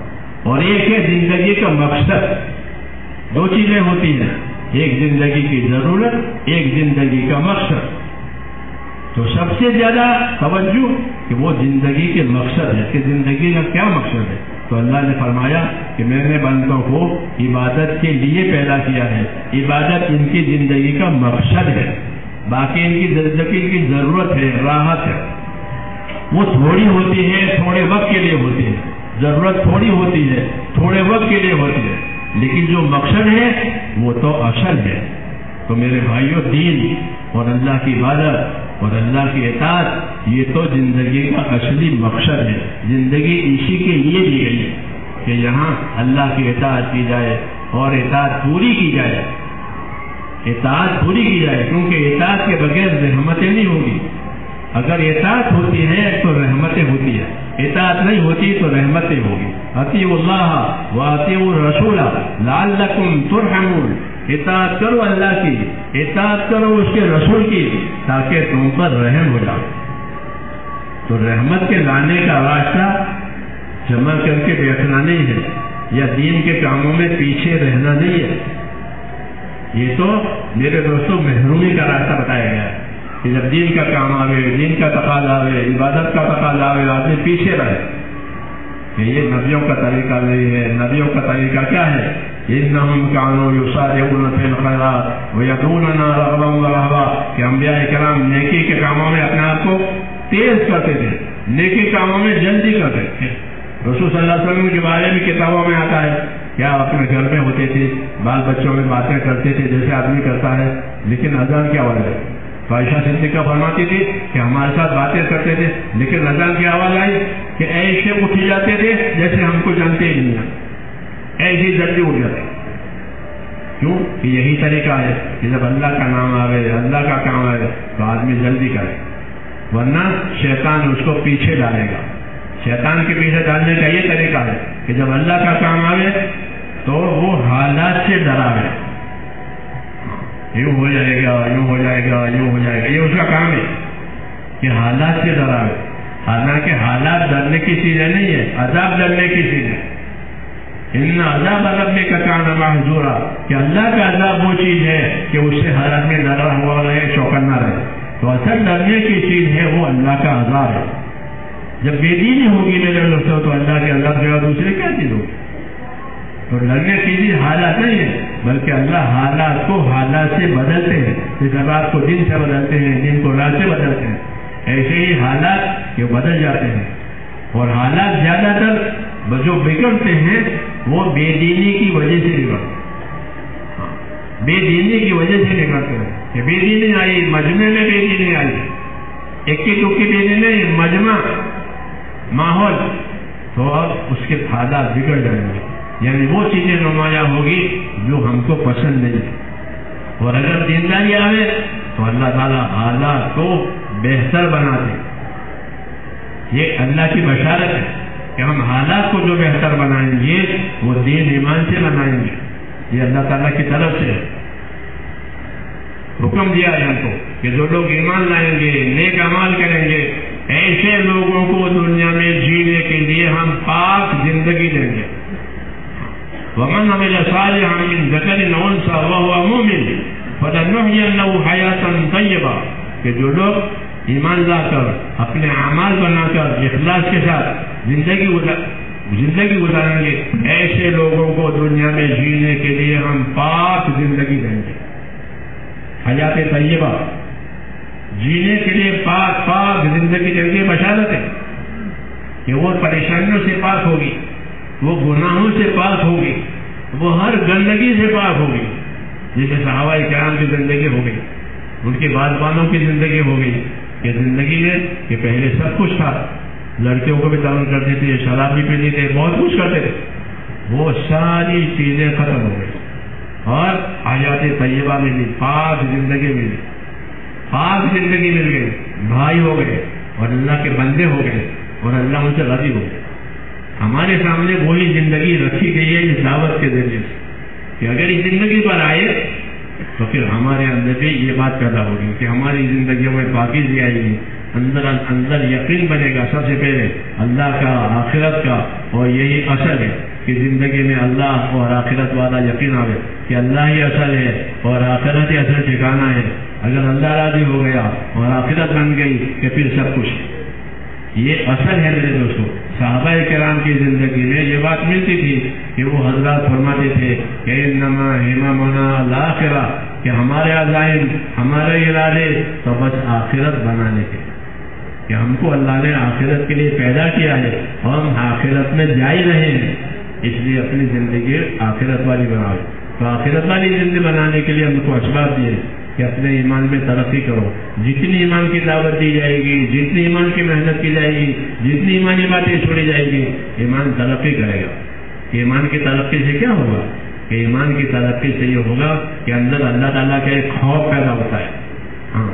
اور ایک ہے زندگی کا مقصد. دو چیزیں ہوتی ہیں، ایک زندگی کی ضرورت، ایک زندگی کا مقصد. تو سب سے زیادہ توجہ کہ وہ زندگی کے مقصد ہے کہ زندگی کا کیا مقصد ہے. تو اللہ نے فرمایا کہ میں نے بندوں کو عبادت کے لیے پیدا کیا ہے، عبادت ان کی زندگی کا مقصد ہے، باقی ان کی زندگی کی ضرورت ہے، راحت ہے. وہ تھوڑی ہوتی ہے، تھوڑے وقت کے لیے ہوتی ہے. ضرورت تھوڑی ہوتی ہے، تھوڑے وقت کے لیے ہوتی ہے، لیکن جو مقصد ہے وہ تو اصل ہے. تو میرے بھائیوں، دین اور اللہ کی عبادت اور اللہ کی اطاعت یہ تو زندگی کا اصلی مقصد ہے. زندگی اسی کے لیے دی گئی ہے کہ یہاں اللہ کی اطاعت کی جائے اور اطاعت پوری کی جائے اطاعت پوری کی جائے، کیونکہ اطاعت کے بغیر رحمتیں نہیں ہوگی. اگر اطاعت ہوتی ہے تو رحمتیں ہوتی ہے، اطاعت نہیں ہوتی تو رحمتیں ہوگی. اطیعوا اللہ واطیعوا الرسول لعلکم ترحمون. اطاعت کرو اللہ کی، اطاعت کرو اس کے رسول کی، تاکہ تم پر رحم ہو جائے. تو رحمت کے لانے کا راستہ جمع کر کے بیٹھنا نہیں ہے، یا دین کے کاموں میں پیچھے رہنا نہیں ہے. یہ تو میرے دوستوں محرومی کا راستہ بتایا گیا ہے کہ جب دین کا کام آوے، دین کا تقاضا آوے، عبادت کا تقاضا آوے، آدمی پیچھے رہے. کہ یہ نبیوں کا طریقہ نہیں ہے. نبیوں کا طریقہ کیا ہے؟ انہم کانوا یسارعون فی الخیرات ویدعوننا رغبا ورہبا. کہ انبیاء کرام نیکی کے کاموں میں اپنے آپ کو تیز کرتے تھے، نیکی کاموں میں جلدی کرتے تھے. رسول صلی اللہ علیہ وسلم کے بارے میں کتابوں میں آتا ہے کیا اپنے گھر میں ہوتے تھے، بال بچوں میں باتیں کرتے تھے جیسے آدمی کرتا ہے، لیکن اذان کیا آواز ہے؟ تو عائشہ صدیقہ فرماتی تھی کہ ہمارے ساتھ باتیں کرتے تھے، لیکن اذان کی آواز آئی کہ ایسے اٹھ جاتے تھے جیسے ہم کو جانتے ہی نہیں ہیں، ایسے جلدی اٹھ جاتے. کیوں؟ کہ یہی طریقہ ہے کہ جب اللہ کا نام آئے، اللہ کا کام آئے تو آدمی جلدی کرے، ورنہ شیطان اس کو پیچھے ڈالے گا. شیطان کے پیچھے ڈالنے کا یہ طریقہ ہے کہ جب اللہ کا کام آئے تو وہ حالات سے ڈراوے. یوں ہو جائے گا، یوں ہو جائے گا، یوں ہو جائے گا، یہ اس کا کام ہے کہ حالات سے ڈراوے. حالانکہ حالات ڈرنے کی چیزیں نہیں ہے، عذاب ڈرنے کی چیز ہے. ان عذاب ربک کان محذورا. کہ اللہ کا عذاب وہ چیز ہے کہ اس سے ہر آدمی ڈرا ہوا رہے، چوکنا رہے. تو اصل ڈرنے کی چیز ہے وہ اللہ کا عذاب ہے. جب بے دینی ہوگی میرے دوستوں تو اللہ کے عذاب کے بعد دوسرے کیا چیز ہوگی؟ تو ڈرنے کی چیز حالات نہیں ہے، بلکہ اللہ حالات کو حالات سے بدلتے ہیں. جیسے رات کو دن سے بدلتے ہیں، دن کو رات سے بدلتے ہیں، ایسے ہی حالات یہ بدل جاتے ہیں. اور حالات زیادہ تر جو بگڑتے ہیں وہ بے دینی کی وجہ سے بگڑتے ہیں. بے دینی کی وجہ سے بگڑتے ہیں کہ بے دینی آئی، مجمع میں بے دینی آئی، ایک کی ٹوکی بے دینی نہیں، مجمع ماحول، تو اب اس کے حالات بگڑ جائیں گے. یعنی وہ چیزیں نمایاں ہوگی جو ہم کو پسند نہیں. اور اگر دینداری آئے تو اللہ تعالیٰ حالات کو بہتر بناتے. یہ اللہ کی بشارت ہے کہ ہم حالات کو جو بہتر بنائیں گے وہ دین ایمان سے بنائیں گے. یہ اللہ تعالیٰ کی طرف سے حکم دیا ہے ہم کو کہ جو لوگ ایمان لائیں گے، نیک اعمال کریں گے، ایسے لوگوں کو دنیا میں جینے کے لیے ہم پاک زندگی دیں گے. ومن عمل صالحا من ذکر او انثى وهو مؤمن فلنحيينه حیاة طیبہ. کہ جو لوگ ایمان لا کر اپنے اعمال بنا کر اخلاص کے ساتھ زندگی گزاریں گے، ایسے لوگوں کو دنیا میں جینے کے لیے ہم پاک زندگی دیں گے. حیات طیبہ، جینے کے لیے پاک زندگی دیں گے. بشارت ہے کہ وہ پریشانیوں سے پاک ہوگی، وہ گناہوں سے پاک ہوگی، وہ ہر گندگی سے پاک ہوگی. جیسے صحابہ کرام کی زندگی ہو گئی، ان کے بازبانوں کی زندگی ہو گئی. کہ زندگی میں کہ پہلے سب کچھ تھا، لڑکیوں کو بھی تعلق کرتے تھے، شراب بھی پیتے تھے، بہت کچھ کرتے تھے، وہ ساری چیزیں ختم ہو گئی اور حیات طیبہ ملی، پاک زندگی ملی، پاک زندگی مل گئی. بھائی ہو گئے اور اللہ کے بندے ہو گئے اور اللہ ان سے راضی ہو گئے. ہمارے سامنے وہی زندگی رکھی گئی ہے اس دعوت کے ذریعے سے کہ اگر اس زندگی پر آئے تو پھر ہمارے اندر بھی یہ بات پیدا ہوگی کہ ہماری زندگیوں میں پاکیزگی آئے گی، اندر یقین بنے گا سب سے پہلے اللہ کا، آخرت کا. اور یہی اصل ہے کہ زندگی میں اللہ اور آخرت والا یقین آئے کہ اللہ ہی اصل ہے اور آخرت ہی اصل ٹھکانا ہے. اگر اللہ راضی ہو گیا اور آخرت بن گئی کہ پھر سب کچھ. یہ اصل ہے میرے دوستوں. صحابہ کرام کی زندگی میں یہ بات ملتی تھی کہ وہ حضرات فرماتے تھے کہ انما ہممنا الآخرہ، کہ ہمارے عزائم، ہمارے ارادے تو بس آخرت بنانے کے، کہ ہم کو اللہ نے آخرت کے لیے پیدا کیا ہے اور ہم آخرت میں جا ہی رہے ہیں، اس لیے اپنی زندگی آخرت والی بناؤ. تو آخرت والی زندگی بنانے کے لیے ہم کو اسباب دیے کہ اپنے ایمان میں ترقی کرو. جتنی ایمان کی دعوت دی جائے گی، جتنی ایمان کی محنت کی جائے گی، جتنی ایمانی باتیں چھوڑی جائے گی، ایمان ترقی کرے گا. ایمان کی ترقی سے کیا ہوگا؟ کہ ایمان کی ترقی سے یہ ہوگا کہ اندر اللہ تعالیٰ کا ایک خوف پیدا ہوتا ہے. ہاں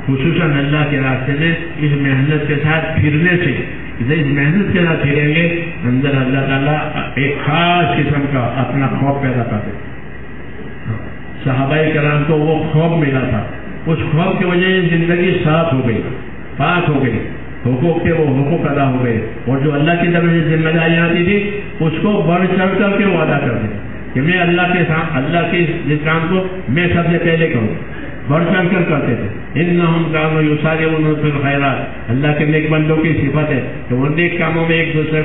خصوصاً اللہ کے راستے میں اس محنت کے ساتھ پھرنے سے، اس محنت کے ساتھ پھریں گے اندر اللہ تعالیٰ ایک خاص قسم کا اپنا خوف پیدا کرتے. صحابہ کرام کو وہ خوف ملا تھا، اس خوف کی وجہ سے زندگی صاف ہو گئی، پاک ہو گئی، حقوق کے وہ حقوق ادا ہو گئے، اور جو اللہ کی طرف سے ذمہ داریاں آتی تھی اس کو بڑھ چڑھ کر کے وہ ادا کرتے کہ میں اللہ کے ساتھ اللہ کے اس کام کو میں سب سے پہلے کروں، بڑھ چڑھ کر کرتے تھے. انہم کانوا یسارعون فی الخیرات، اللہ کے نیک بندوں کی صفت ہے کہ وہ نیک کاموں میں ایک دوسرے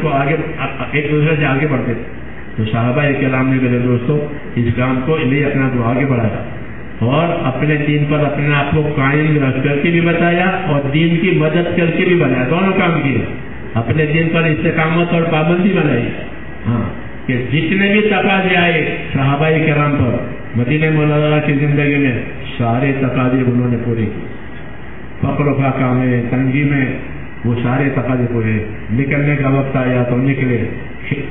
سے آگے بڑھتے تھے. تو صحابہ کرام نے میرے دوستوں اس کام کو لیے اپنا تو آگے بڑھایا اور اپنے دین پر اپنے آپ کو قائم رکھ کر کے بھی بتایا اور دین کی مدد کر کے بھی بنایا. دونوں کام کیے، اپنے دین پر استقامت اور پابندی بنائی. ہاں کہ جتنے بھی تقاضے آئے صحابہ کرام پر مدینہ منورہ کی زندگی میں سارے تقاضے انہوں نے پورے کیے. فقر و فاقہ میں، تنگی میں وہ سارے تقاضے پورے. نکلنے کا وقت آیا تو نکلے،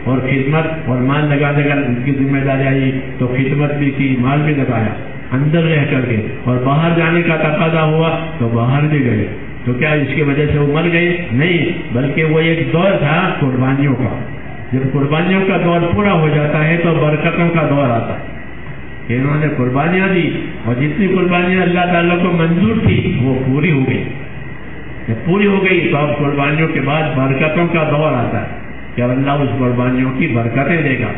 اور خدمت اور مال لگانے کا ان کی ذمہ داری آئی تو خدمت بھی کی، مال بھی لگایا اندر رہ کر کے، اور باہر جانے کا تقاضا ہوا تو باہر بھی گئے. تو کیا اس کی وجہ سے وہ مر گئے؟ نہیں، بلکہ وہ ایک دور تھا قربانیوں کا. جب قربانیوں کا دور پورا ہو جاتا ہے تو برکتوں کا دور آتا ہے. انہوں نے قربانیاں دی اور جتنی قربانیاں اللہ تعالیٰ کو منظور تھی وہ پوری ہو گئی. جب پوری ہو گئی تو اب قربانیوں کے بعد برکتوں کا دور آتا ہے کہ اللہ اس قربانیوں کی برکتیں دے گا.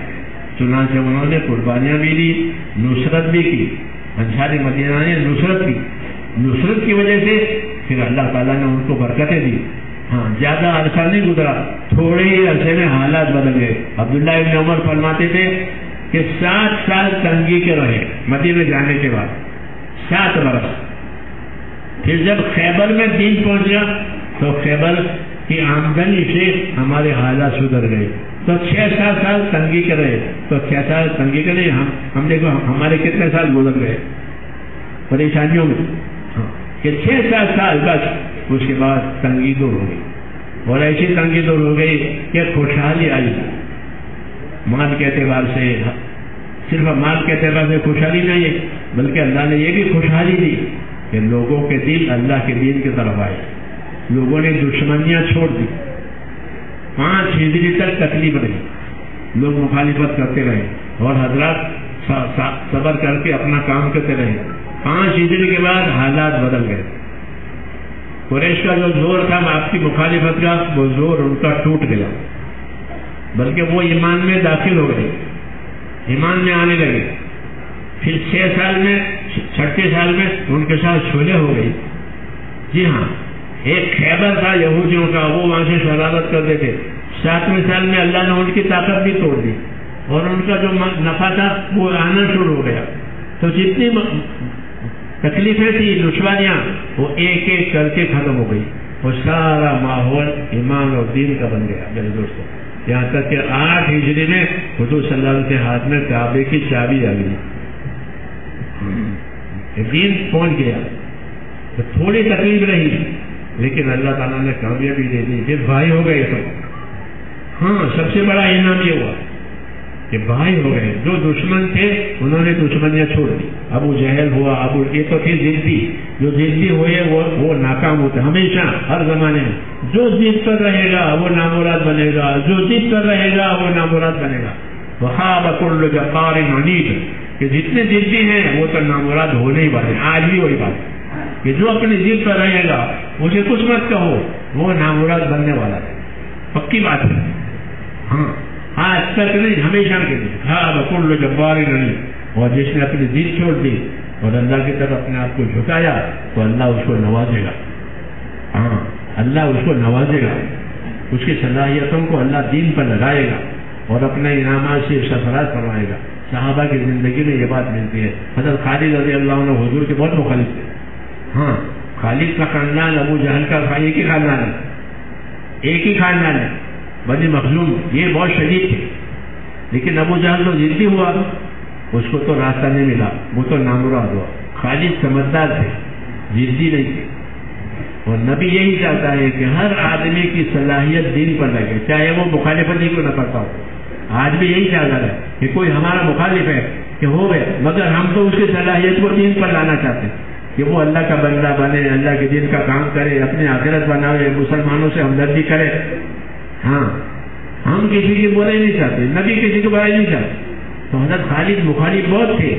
چنانچہ انہوں نے قربانیاں بھی دی، نصرت بھی کی. انصار مدینہ نے نصرت کی، نصرت کی وجہ سے پھر اللہ تعالیٰ نے ان کو برکتیں دی. ہاں زیادہ عرصہ نہیں گزرا، تھوڑے ہی عرصے میں حالات بدل گئے. عبداللہ ابن عمر فرماتے تھے کہ 7 سال تنگی کے رہے مدینہ جانے کے بعد، 7 برس. پھر جب خیبر میں دین پہنچا تو خیبر کی آمدنی سے ہمارے حالات سدھر گئے. تو 6-7 سال تنگی کے رہے. تو 6 سال تنگی کے رہے، ہم دیکھو ہمارے کتنے سال گزر گئے پریشانیوں میں کہ 6-7 سال بس. اس کے بعد تنگی دور ہو گئی، اور ایسی تنگی دور ہو گئی کہ خوشحالی آئی. مال کے اعتبار سے، صرف مال کے اعتبار سے خوشحالی نہیں ہے بلکہ اللہ نے یہ بھی خوشحالی دی کہ لوگوں کے دل اللہ کے دین کی طرف آئے. لوگوں نے دشمنیاں چھوڑ دی. 5 ہجری تک تکلیف رہی، لوگ مخالفت کرتے رہے اور حضرات صبر کر کے اپنا کام کرتے رہے. 5 ہجری کے بعد حالات بدل گئے. قریش کا جو زور تھا آپ کی مخالفت کا، وہ زور ان کا ٹوٹ گیا، بلکہ وہ ایمان میں داخل ہو گئے، ایمان میں آنے لگے. پھر 6 سال میں، 6 سال میں ان کے ساتھ چھولے ہو گئی. جی ہاں، ایک خیبر تھا یہودیوں کا، وہ وہاں سے شرارت کرتے تھے. 7ویں سال میں اللہ نے ان کی طاقت بھی توڑ دی اور ان کا جو نفع تھا وہ آنا شروع ہو گیا. تو جتنی تکلیفیں تھی، دشواریاں، وہ ایک ایک کر کے ختم ہو گئی اور سارا ماحول ایمان اور دین کا بن گیا. میرے دوستوں، یہاں تک کہ 8 ہجری میں حضور صلی اللہ علیہ وسلم کے ہاتھ میں کعبے کی چابی آ گئی، دین پہنچ گیا. تو تھوڑی تکلیف رہی لیکن اللہ تعالیٰ نے کامیابی دے دی. پھر بھائی ہو گئے سب. ہاں سب سے بڑا انعام یہ ہوا کہ بھائی ہو گئے. جو دشمن تھے انہوں نے دشمنیاں چھوڑ دی. ابو جہل ہوا، یہ تو تھی ضدی. جو ضدی ہوئے وہ ناکام ہوتے ہمیشہ، ہر زمانے میں. جو ضد پر رہے گا وہ نامراد بنے گا، جو ضد پر رہے گا وہ نامراد بنے گا. وخاب كل جبار عنید، کہ جتنے ضدی ہیں وہ تو نامراد ہونے ہی والے. آج بھی وہی بات کہ جو اپنی ضد پر رہے گا اسے کچھ مت کہو، وہ نامراد بننے والا ہے. پکی بات ہے. ہاں آج تک نہیں، ہمیشہ کے لیے. ہاں بکل جبار نہیں. اور جس نے اپنی ضد چھوڑ دی اور اللہ کی طرف اپنے آپ کو جھکایا تو اللہ اس کو نوازے گا. ہاں اللہ اس کو نوازے گا، اس کی صلاحیتوں کو اللہ دین پر لگائے گا اور اپنے انعامات سے سرفراز کروائے گا. صحابہ کی زندگی میں یہ بات ملتی ہے. حضرت خالد رضی اللہ عنہ حضور کے بہت مخالف تھے. ہاں خالد کا خاندان ابو جہل کا ایک ہی خاندان ہے، ایک ہی خاندان ہے، بنی مخزوم. یہ بہت شدید تھے لیکن ابو جہل تو ضدی ہوا، اس کو تو راستہ نہیں ملا، وہ تو نامراد ہوا. خالد سمجھدار تھے، ضدی نہیں تھے. اور نبی یہی چاہتا ہے کہ ہر آدمی کی صلاحیت دین پر لگے، چاہے وہ مخالفت ہی کیوں نہ کرتا ہو. آج بھی یہی چادر ہے کہ کوئی ہمارا مخالف ہے کہ ہو گئے، مگر ہم تو اس کی صلاحیت کو دین پر لانا چاہتے ہیں کہ وہ اللہ کا بندہ بنے، اللہ کے دین کا کام کرے، اپنی آخرت بناوے، مسلمانوں سے ہمدردی کرے. ہاں ہم کسی کی برائی نہیں چاہتے، نبی کسی کی برائی نہیں چاہتے. تو حضرت خالد مخالف بہت تھے،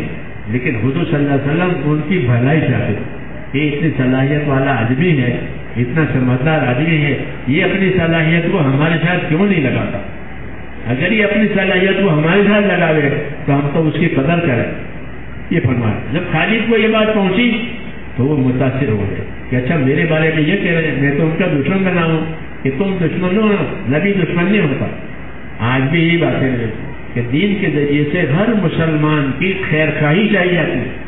لیکن حضور صلی اللہ علیہ وسلم ان کی بھلائی چاہتے تھے. یہ اتنی صلاحیت والا آدمی ہے، اتنا سمجھدار آدمی ہے، یہ اپنی صلاحیت کو ہمارے ساتھ کیوں نہیں لگاتا؟ اگر یہ اپنی صلاحیت کو ہمارے ساتھ لگاوے تو ہم تو اس کی قدر کریں. یہ فرمایا. جب خالد کو یہ بات پہنچی تو وہ متاثر ہو گئے کہ اچھا میرے بارے میں یہ کہہ رہے ہیں، میں تو ان کا دشمن بنا ہوں کہ تم دشمن ہو، نبی دشمن نہیں ہوتا. آج بھی یہی باتیں ہیں کہ دین کے ذریعے سے ہر مسلمان کی خیر خواہی چاہیے جاتی ہے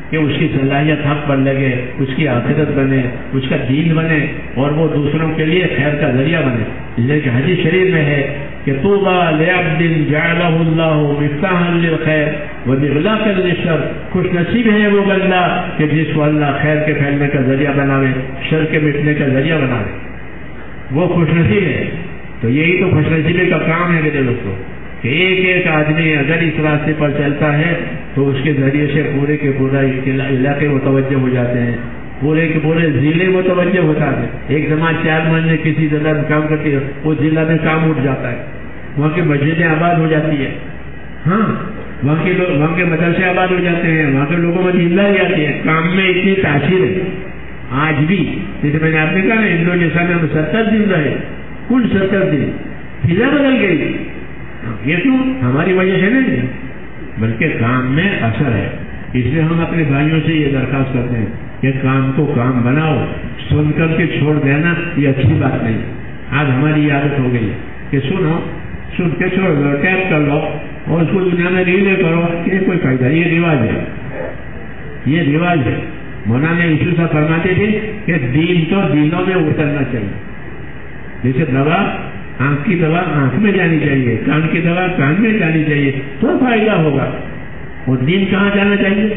کہ اس کی صلاحیت حق پر لگے، اس کی آخرت بنے، اس کا دین بنے اور وہ دوسروں کے لیے خیر کا ذریعہ بنے. اس لیے کہ حدیث شریف میں ہے کہ طوبیٰ لعبد جعلہ اللہ مفتاحا للخیر ومغلاقا للشر. خوش نصیب ہے وہ بندہ کہ جس کو اللہ خیر کے پھیلنے کا ذریعہ بناوے، شر کے مٹنے کا ذریعہ بناوے، وہ خوش نصیب ہے. تو یہی تو خوش نصیبی کا کام ہے میرے دوستوں کہ ایک ایک آدمی اگر اس راستے پر چلتا ہے تو اس کے ذریعے سے پورے کے پورا علاقے متوجہ ہو جاتے ہیں، پورے کے پورے ضلع متوجہ ہوتا ہے. ایک زمان 4 مہینے کسی ضلع میں کام کرتی ہے، اس ضلع میں کام اٹھ جاتا ہے، وہاں کی مسجدیں آباد ہو جاتی ہے. ہاں وہاں کے مدرسے آباد ہو جاتے ہیں، وہاں کے لوگوں میں زندہ ہو جاتی ہے. کام میں اتنی تاثیر ہے آج بھی. جیسے میں نے آپ نے کہا نا انڈونیشیا میں ہم 70 دن رہے، کل 70 دن، فضا بدل گئی. یہ کیوں؟ ہماری وجہ سے نہیں بلکہ کام میں اثر ہے. اس لیے ہم اپنے بھائیوں سے یہ درخواست کرتے ہیں کہ کام کو کام بناؤ، سن کر کے چھوڑ دینا یہ اچھی بات نہیں. آج ہماری عادت ہو گئی ہے کہ سن کے چھوڑ دو، ٹیپ کر لو اور اس کو دنیا میں ریلے کرو. یہ کوئی فائدہ، یہ رواج ہے، یہ رواج ہے. مولانا یوسف صاحب فرماتے تھے کہ دین تو دینوں میں اترنا چاہیے. جیسے دوا، آنکھ کی دوا آنکھ میں جانی چاہیے، کان کی دوا کان میں جانی چاہیے تو فائدہ ہوگا. اور دین کہاں جانا چاہیے؟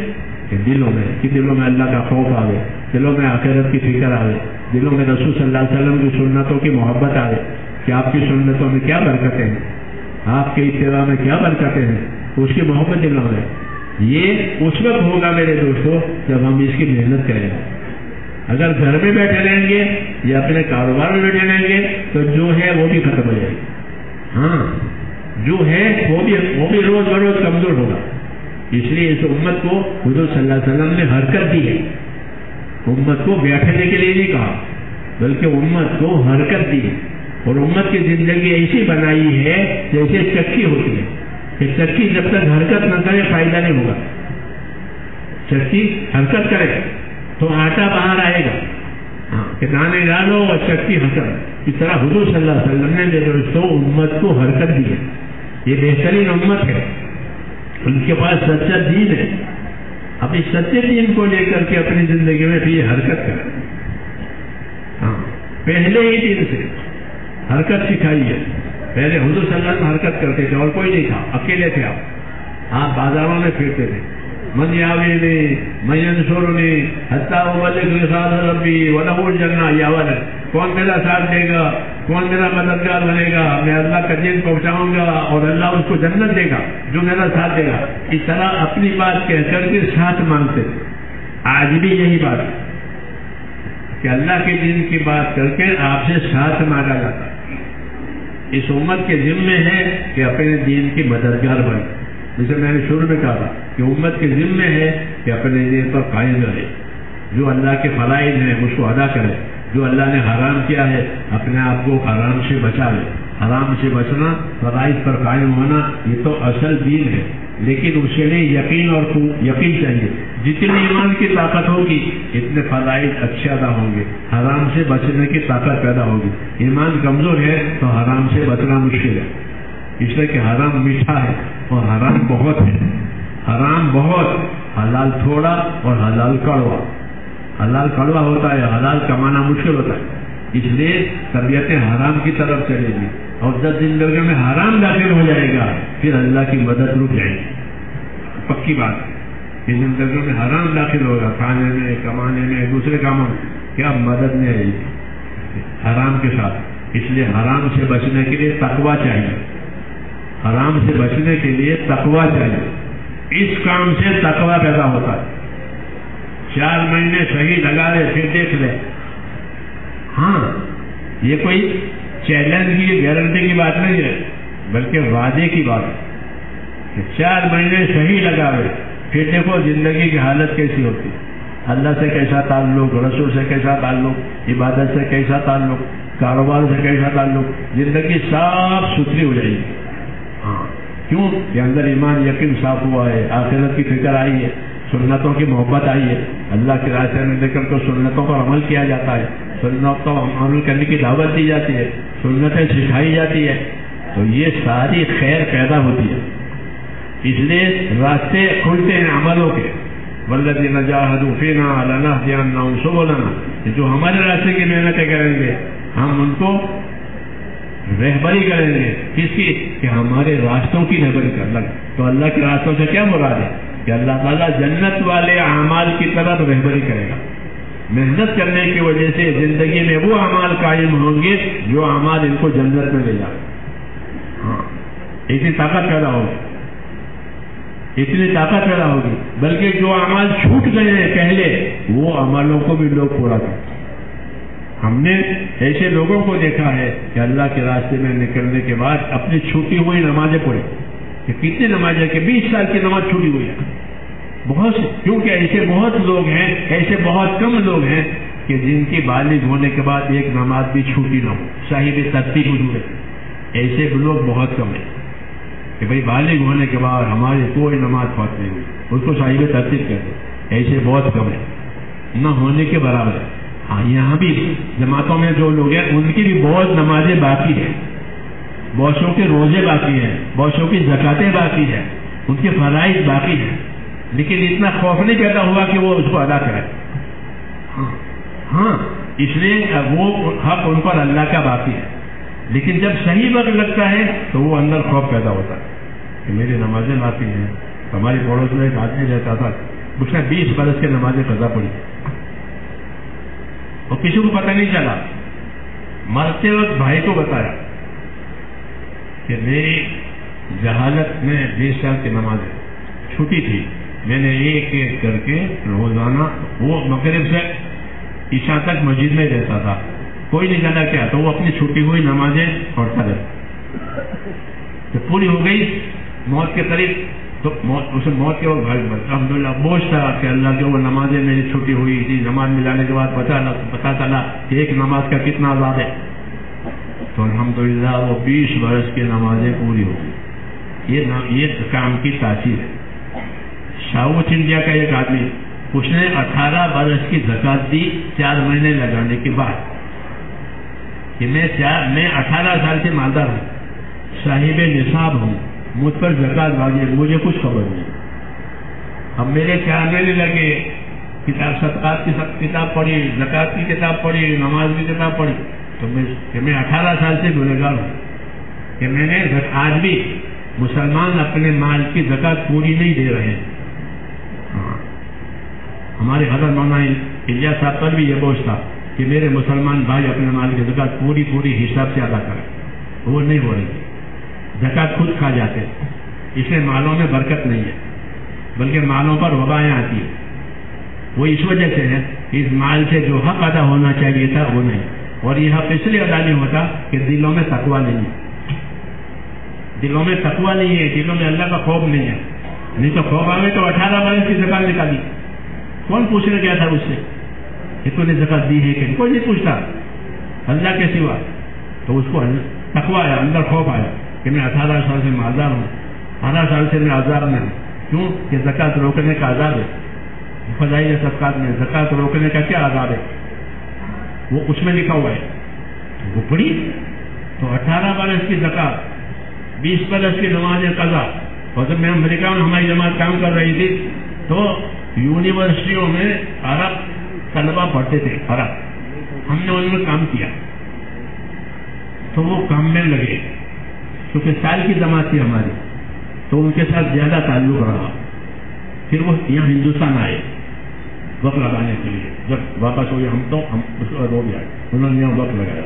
کہ دلوں میں، کہ دلوں میں اللہ کا خوف آوے، دلوں میں آخرت کی فکر آوے، دلوں میں رسول صلی اللہ علیہ وسلم کی سنتوں کی محبت آوے کہ آپ کی سنتوں میں کیا برکتیں ہیں، آپ کے اتباع میں کیا برکتیں ہیں، اس کی محبت دلوں میں. یہ اس وقت ہوگا میرے دوستوں جب ہم اس کی محنت کریں گے. اگر گھر میں بیٹھے رہیں گے یا اپنے کاروبار میں بیٹھے رہیں گے تو جو ہے وہ بھی ختم ہو جائے گی. ہاں جو ہے وہ بھی روز بروز کمزور ہوگا. اس لیے اس امت کو حضور صلی اللہ علیہ وسلم نے حرکت دی ہے. امت کو بیٹھنے کے لیے نہیں کہا بلکہ امت کو حرکت دی ہے. اور امت کی زندگی ایسی بنائی ہے جیسے چکی ہوتی ہے کہ چکی جب تک حرکت نہ کرے فائدہ نہیں ہوگا. چکی حرکت کرے تو آٹا باہر آئے گا. ہاں کہ دانے ڈالو اور چکی حرکت. اس طرح حضور صلی اللہ علیہ وسلم نے میرے دوستوں امت کو حرکت دی ہے. یہ بہترین امت ہے، ان کے پاس سچا دین ہے. اب اس سچے دین کو لے کر کے اپنی زندگی میں بھی حرکت کریں. ہاں پہلے ہی دن سے حرکت سکھائی ہے. پہلے حضور صلی اللہ علیہ وسلم حرکت کرتے تھے اور کوئی نہیں تھا، اکیلے تھے. آپ بازاروں میں پھرتے تھے. من یاوینی من ینصرنی حتی ابلغ رسالۃ ربی ولہ الجنہ. یا ولد کون میرا ساتھ دے گا، کون میرا مددگار بنے گا، میں اللہ کا دین پہنچاؤں گا اور اللہ اس کو جنت دے گا جو میرا ساتھ دے گا. اس طرح اپنی بات کہہ کر کے ساتھ مانگتے. آج بھی یہی بات کہ اللہ کے دین کی بات کر کے آپ سے ساتھ مانگا جاتا. اس امت کے ذمے ہے کہ اپنے دین کی مددگار بنے. جیسے میں نے شروع میں کہا تھا کہ امت کے ذمے ہے کہ اپنے دین پر قائم رہے، جو اللہ کے فرائض ہیں اس کو ادا کرے، جو اللہ نے حرام کیا ہے اپنے آپ کو حرام سے بچا لے. حرام سے بچنا، فرائض پر قائم ہونا یہ تو اصل دین ہے. لیکن اس کے لیے یقین چاہیے. جتنی ایمان کی طاقت ہوگی اتنے فرائض اچھے ادا ہوں گے، حرام سے بچنے کی طاقت پیدا ہوگی. ایمان کمزور ہے تو حرام سے بچنا مشکل ہے. اس لیے کہ حرام میٹھا ہے اور حرام بہت ہے. حرام بہت، حلال تھوڑا اور حلال کڑوا. حلال کڑوا ہوتا ہے، حلال کمانا مشکل ہوتا ہے. اس لیے طبیعتیں حرام کی طرف چلے گی اور جب زندگی میں حرام داخل ہو جائے گا پھر اللہ کی مدد رک جائے گی. پکی بات کہ زندگی میں حرام داخل ہوگا، کھانے میں، کمانے میں، دوسرے کاموں میں، کیا مدد نہیں آئے گی حرام کے ساتھ. اس لیے حرام سے بچنے کے لیے تقویٰ چاہیے. حرام سے بچنے کے لیے تقویٰ چاہیے. اس کام سے تقویٰ پیدا ہوتا ہے. 4 مہینے صحیح لگا لے پھر دیکھ لے. ہاں یہ کوئی چیلنج کی گارنٹی کی بات نہیں ہے بلکہ وعدے کی بات ہے کہ 4 مہینے صحیح لگا لے پھر دیکھو زندگی کی حالت کیسی ہوتی ہے. اللہ سے کیسا تعلق, رسول سے کیسا تعلق, عبادت سے کیسا تعلق, کاروبار سے کیسا تعلق, زندگی صاف ستھری ہو جائے گی. ہاں کیوں کہ اندر ایمان یقین صاف ہوا ہے, آخرت کی فکر آئی ہے, سنتوں کی محبت آئی ہے. اللہ کے راستے میں دیکھ کر تو سنتوں پر عمل کیا جاتا ہے, سنتوں پر عمل کرنے کی دعوت دی جاتی ہے, سنتیں سکھائی جاتی ہے. تو یہ ساری خیر پیدا ہوتی ہے. اس لیے راستے کھلتے ہیں عملوں کے. والذین جاہدوا فینا لنہدینہم سبلنا, جو ہمارے راستے کی محنتیں کریں گے ہم ان کو رہبری کریں گے. کس کی؟ کہ ہمارے راستوں کی رہبری کر لگ. تو اللہ کے راستوں سے کیا مراد ہے؟ کہ اللہ تعالیٰ جنت والے اعمال کی طرف رہبری کرے گا. محنت کرنے کی وجہ سے زندگی میں وہ اعمال قائم ہوں گے جو اعمال ان کو جنت میں لے جائے. ہاں اتنی طاقت پیدا ہوگی, اتنی طاقت پیدا ہوگی. بلکہ جو اعمال چھوٹ گئے ہیں پہلے وہ عملوں کو بھی لوگ پورا کرتے. ہم نے ایسے لوگوں کو دیکھا ہے کہ اللہ کے راستے میں نکلنے کے بعد اپنی چھوٹی ہوئی نمازیں پڑھی. کہ کتنی نمازیں کہ 20 سال کی نماز چھوٹی ہوئی ہے بہت سے. کیونکہ ایسے بہت لوگ ہیں, ایسے بہت کم لوگ ہیں کہ جن کی بالغ ہونے کے بعد ایک نماز بھی چھوٹی نہ ہو, صاحب ترتیب حضور ہے. ایسے لوگ بہت کم ہیں کہ بھائی بالغ ہونے کے بعد ہماری کوئی نماز فوت نہیں ہوئی, اس کو صاحب ترتیب کہتے ہیں. ایسے بہت کم ہیں, نہ ہونے کے برابر ہے. ہاں یہاں بھی جماعتوں میں جو لوگ ہیں ان کی بھی بہت نمازیں باقی ہیں, بہتوں کے روزے باقی ہیں, بہتوں کی زکاتیں باقی ہیں, ان کے فرائض باقی ہیں. لیکن اتنا خوف نہیں پیدا ہوا کہ وہ اس کو ادا کرے. ہاں اس لیے وہ حق ان پر اللہ کا باقی ہے. لیکن جب صحیح وقت لگتا ہے تو وہ اندر خوف پیدا ہوتا ہے کہ میری نمازیں باقی ہیں. ہماری پڑوس میں ایک آدمی رہتا تھا, اس نے 20 برس کی نمازیں قضا پڑی اور کسی کو پتہ نہیں چلا. مرتے وقت بھائی کو بتایا کہ میری جہالت میں 20 سال کی نمازیں چھوٹی تھی, میں نے ایک ایک کر کے روزانہ, وہ مغرب سے عشاء تک مسجد میں رہتا تھا, کوئی نہیں جانا کیا, تو وہ اپنی چھوٹی ہوئی نمازیں پڑھتا رہتا. تو پوری ہو گئی موت کے قریب, تو اسے موت کے وقت بھائی الحمدللہ بوجھ تھا کہ اللہ کے وہ نمازیں میری چھوٹی ہوئی تھی. نماز ملانے کے بعد پتا چلا کہ ایک نماز کا کتنا عذاب ہے. تو الحمدللہ وہ 20 برس کی نمازیں پوری ہو گئی. یہ کام کی تاثیر ہے. ساؤتھ انڈیا کا ایک آدمی, اس نے 18 برس کی زکات دی 4 مہینے لگانے کے بعد کہ میں 18 سال سے مالدار ہوں, صاحب نصاب ہوں, مجھ پر زکات واجب ہے, مجھے کچھ خبر نہیں. اب میرے 4 مہینے لگے, کتاب صدقات کی کتاب پڑھی, زکات کی کتاب پڑھی, نماز کی کتاب پڑھی. تو میں 18 سال سے گنہگار ہوں کہ میں نے آج بھی مسلمان اپنے مال کی زکات پوری نہیں دے رہے ہیں. ہمارے حضرت مولانا الیاس صاحب پر بھی یہ بوجھ تھا کہ میرے مسلمان بھائی اپنے مال کی زکات پوری حساب سے ادا کریں. وہ نہیں ہو رہی, زکات خود کھا جاتے. اس میں مالوں میں برکت نہیں ہے بلکہ مالوں پر وبائیں آتی ہیں. وہ اس وجہ سے ہے کہ اس مال سے جو حق ادا ہونا چاہیے تھا وہ نہیں, اور یہ حق اس لیے ادا نہیں ہوتا کہ دلوں میں تقویٰ نہیں ہے. دلوں میں تقویٰ نہیں ہے, دلوں میں اللہ کا خوف نہیں ہے. نہیں تو خوف آئے تو 18 برس کی زکات نکالی. کون پوچھنے گیا تھا اس سے کہ تو نے زکات دی ہے کہ کوئی نہیں پوچھتا اللہ کے سوا. تو اس کو تقویٰ آیا, اندر خوف آیا کہ میں 18 سال سے مالدار ہوں, 18 سال سے میں عذاب میں ہوں. کیوں کہ زکات روکنے کا عذاب ہے. فضائل صدقات میں زکات روکنے کا کیا عذاب ہے وہ اس میں لکھا ہوا ہے. وہ پڑھی تو 18 برس کی زکات, 20 برس کی نماز قضا. اور جب میں امریکہ میں ہماری جماعت کام کر رہی تھی تو یونیورسٹیوں میں عرب طلبا پڑھتے تھے, عرب. ہم نے ان میں کام کیا تو وہ کام میں لگے کیونکہ سال کی جماعت تھی ہماری, تو ان کے ساتھ زیادہ تعلق رہا. پھر وہ یہاں ہندوستان آئے وقت لگانے کے لیے. جب واپس ہوئے ہم اس کو رو گیا, انہوں نے یہاں وقت لگایا.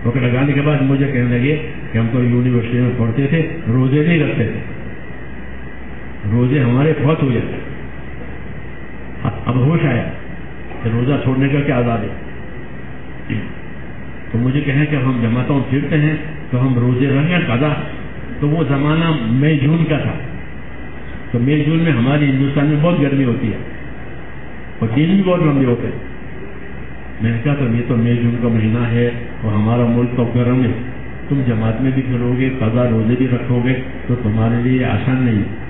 وقت لگانے کے بعد مجھے کہنے لگے کہ ہم تو یونیورسٹی میں پڑھتے تھے، روزے نہیں رکھتے تھے، روزے ہمارے بہت ہوئے تھے، اب ہوش آیا کہ روزہ چھوڑنے کا کیا عذاب ہے. تو مجھے کہیں کہ ہم جماعتوں میں پھرتے ہیں تو ہم روزے رکھیں قضا. تو وہ زمانہ مئی جون کا تھا، تو مئی جون میں ہماری ہندوستان میں بہت گرمی ہوتی ہے اور دن بھی بہت لمبے ہوتے ہیں. میں نے کہا تو یہ تو مئی جون کا مہینہ ہے اور ہمارا ملک تو گرم ہے، تم جماعت میں بھی پھرو گے، قضا روزے بھی رکھو گے تو تمہارے لیے آسان نہیں ہے.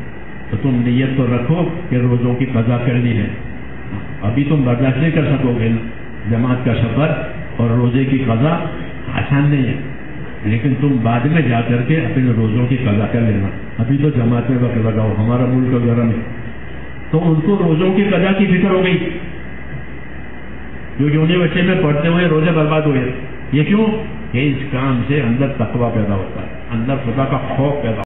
تو تم نیت تو رکھو کہ روزوں کی قضا کرنی ہے. ابھی تم برداشت نہیں کر سکو گے جماعت کا سفر اور روزے کی قضا آسان نہیں ہے، لیکن تم بعد میں جا کر کے اپنے روزوں کی قضا کر لینا. ابھی تو جماعت میں وقت لگاؤ، ہمارا ملک گرم ہے. تو ان کو روزوں کی قضا کی فکر ہو گئی، جو یونیورسٹی میں پڑھتے ہوئے روزے برباد ہوئے. یہ کیوں؟ کہ اس کام سے اندر تقویٰ پیدا ہوتا ہے، اندر خدا کا خوف پیدا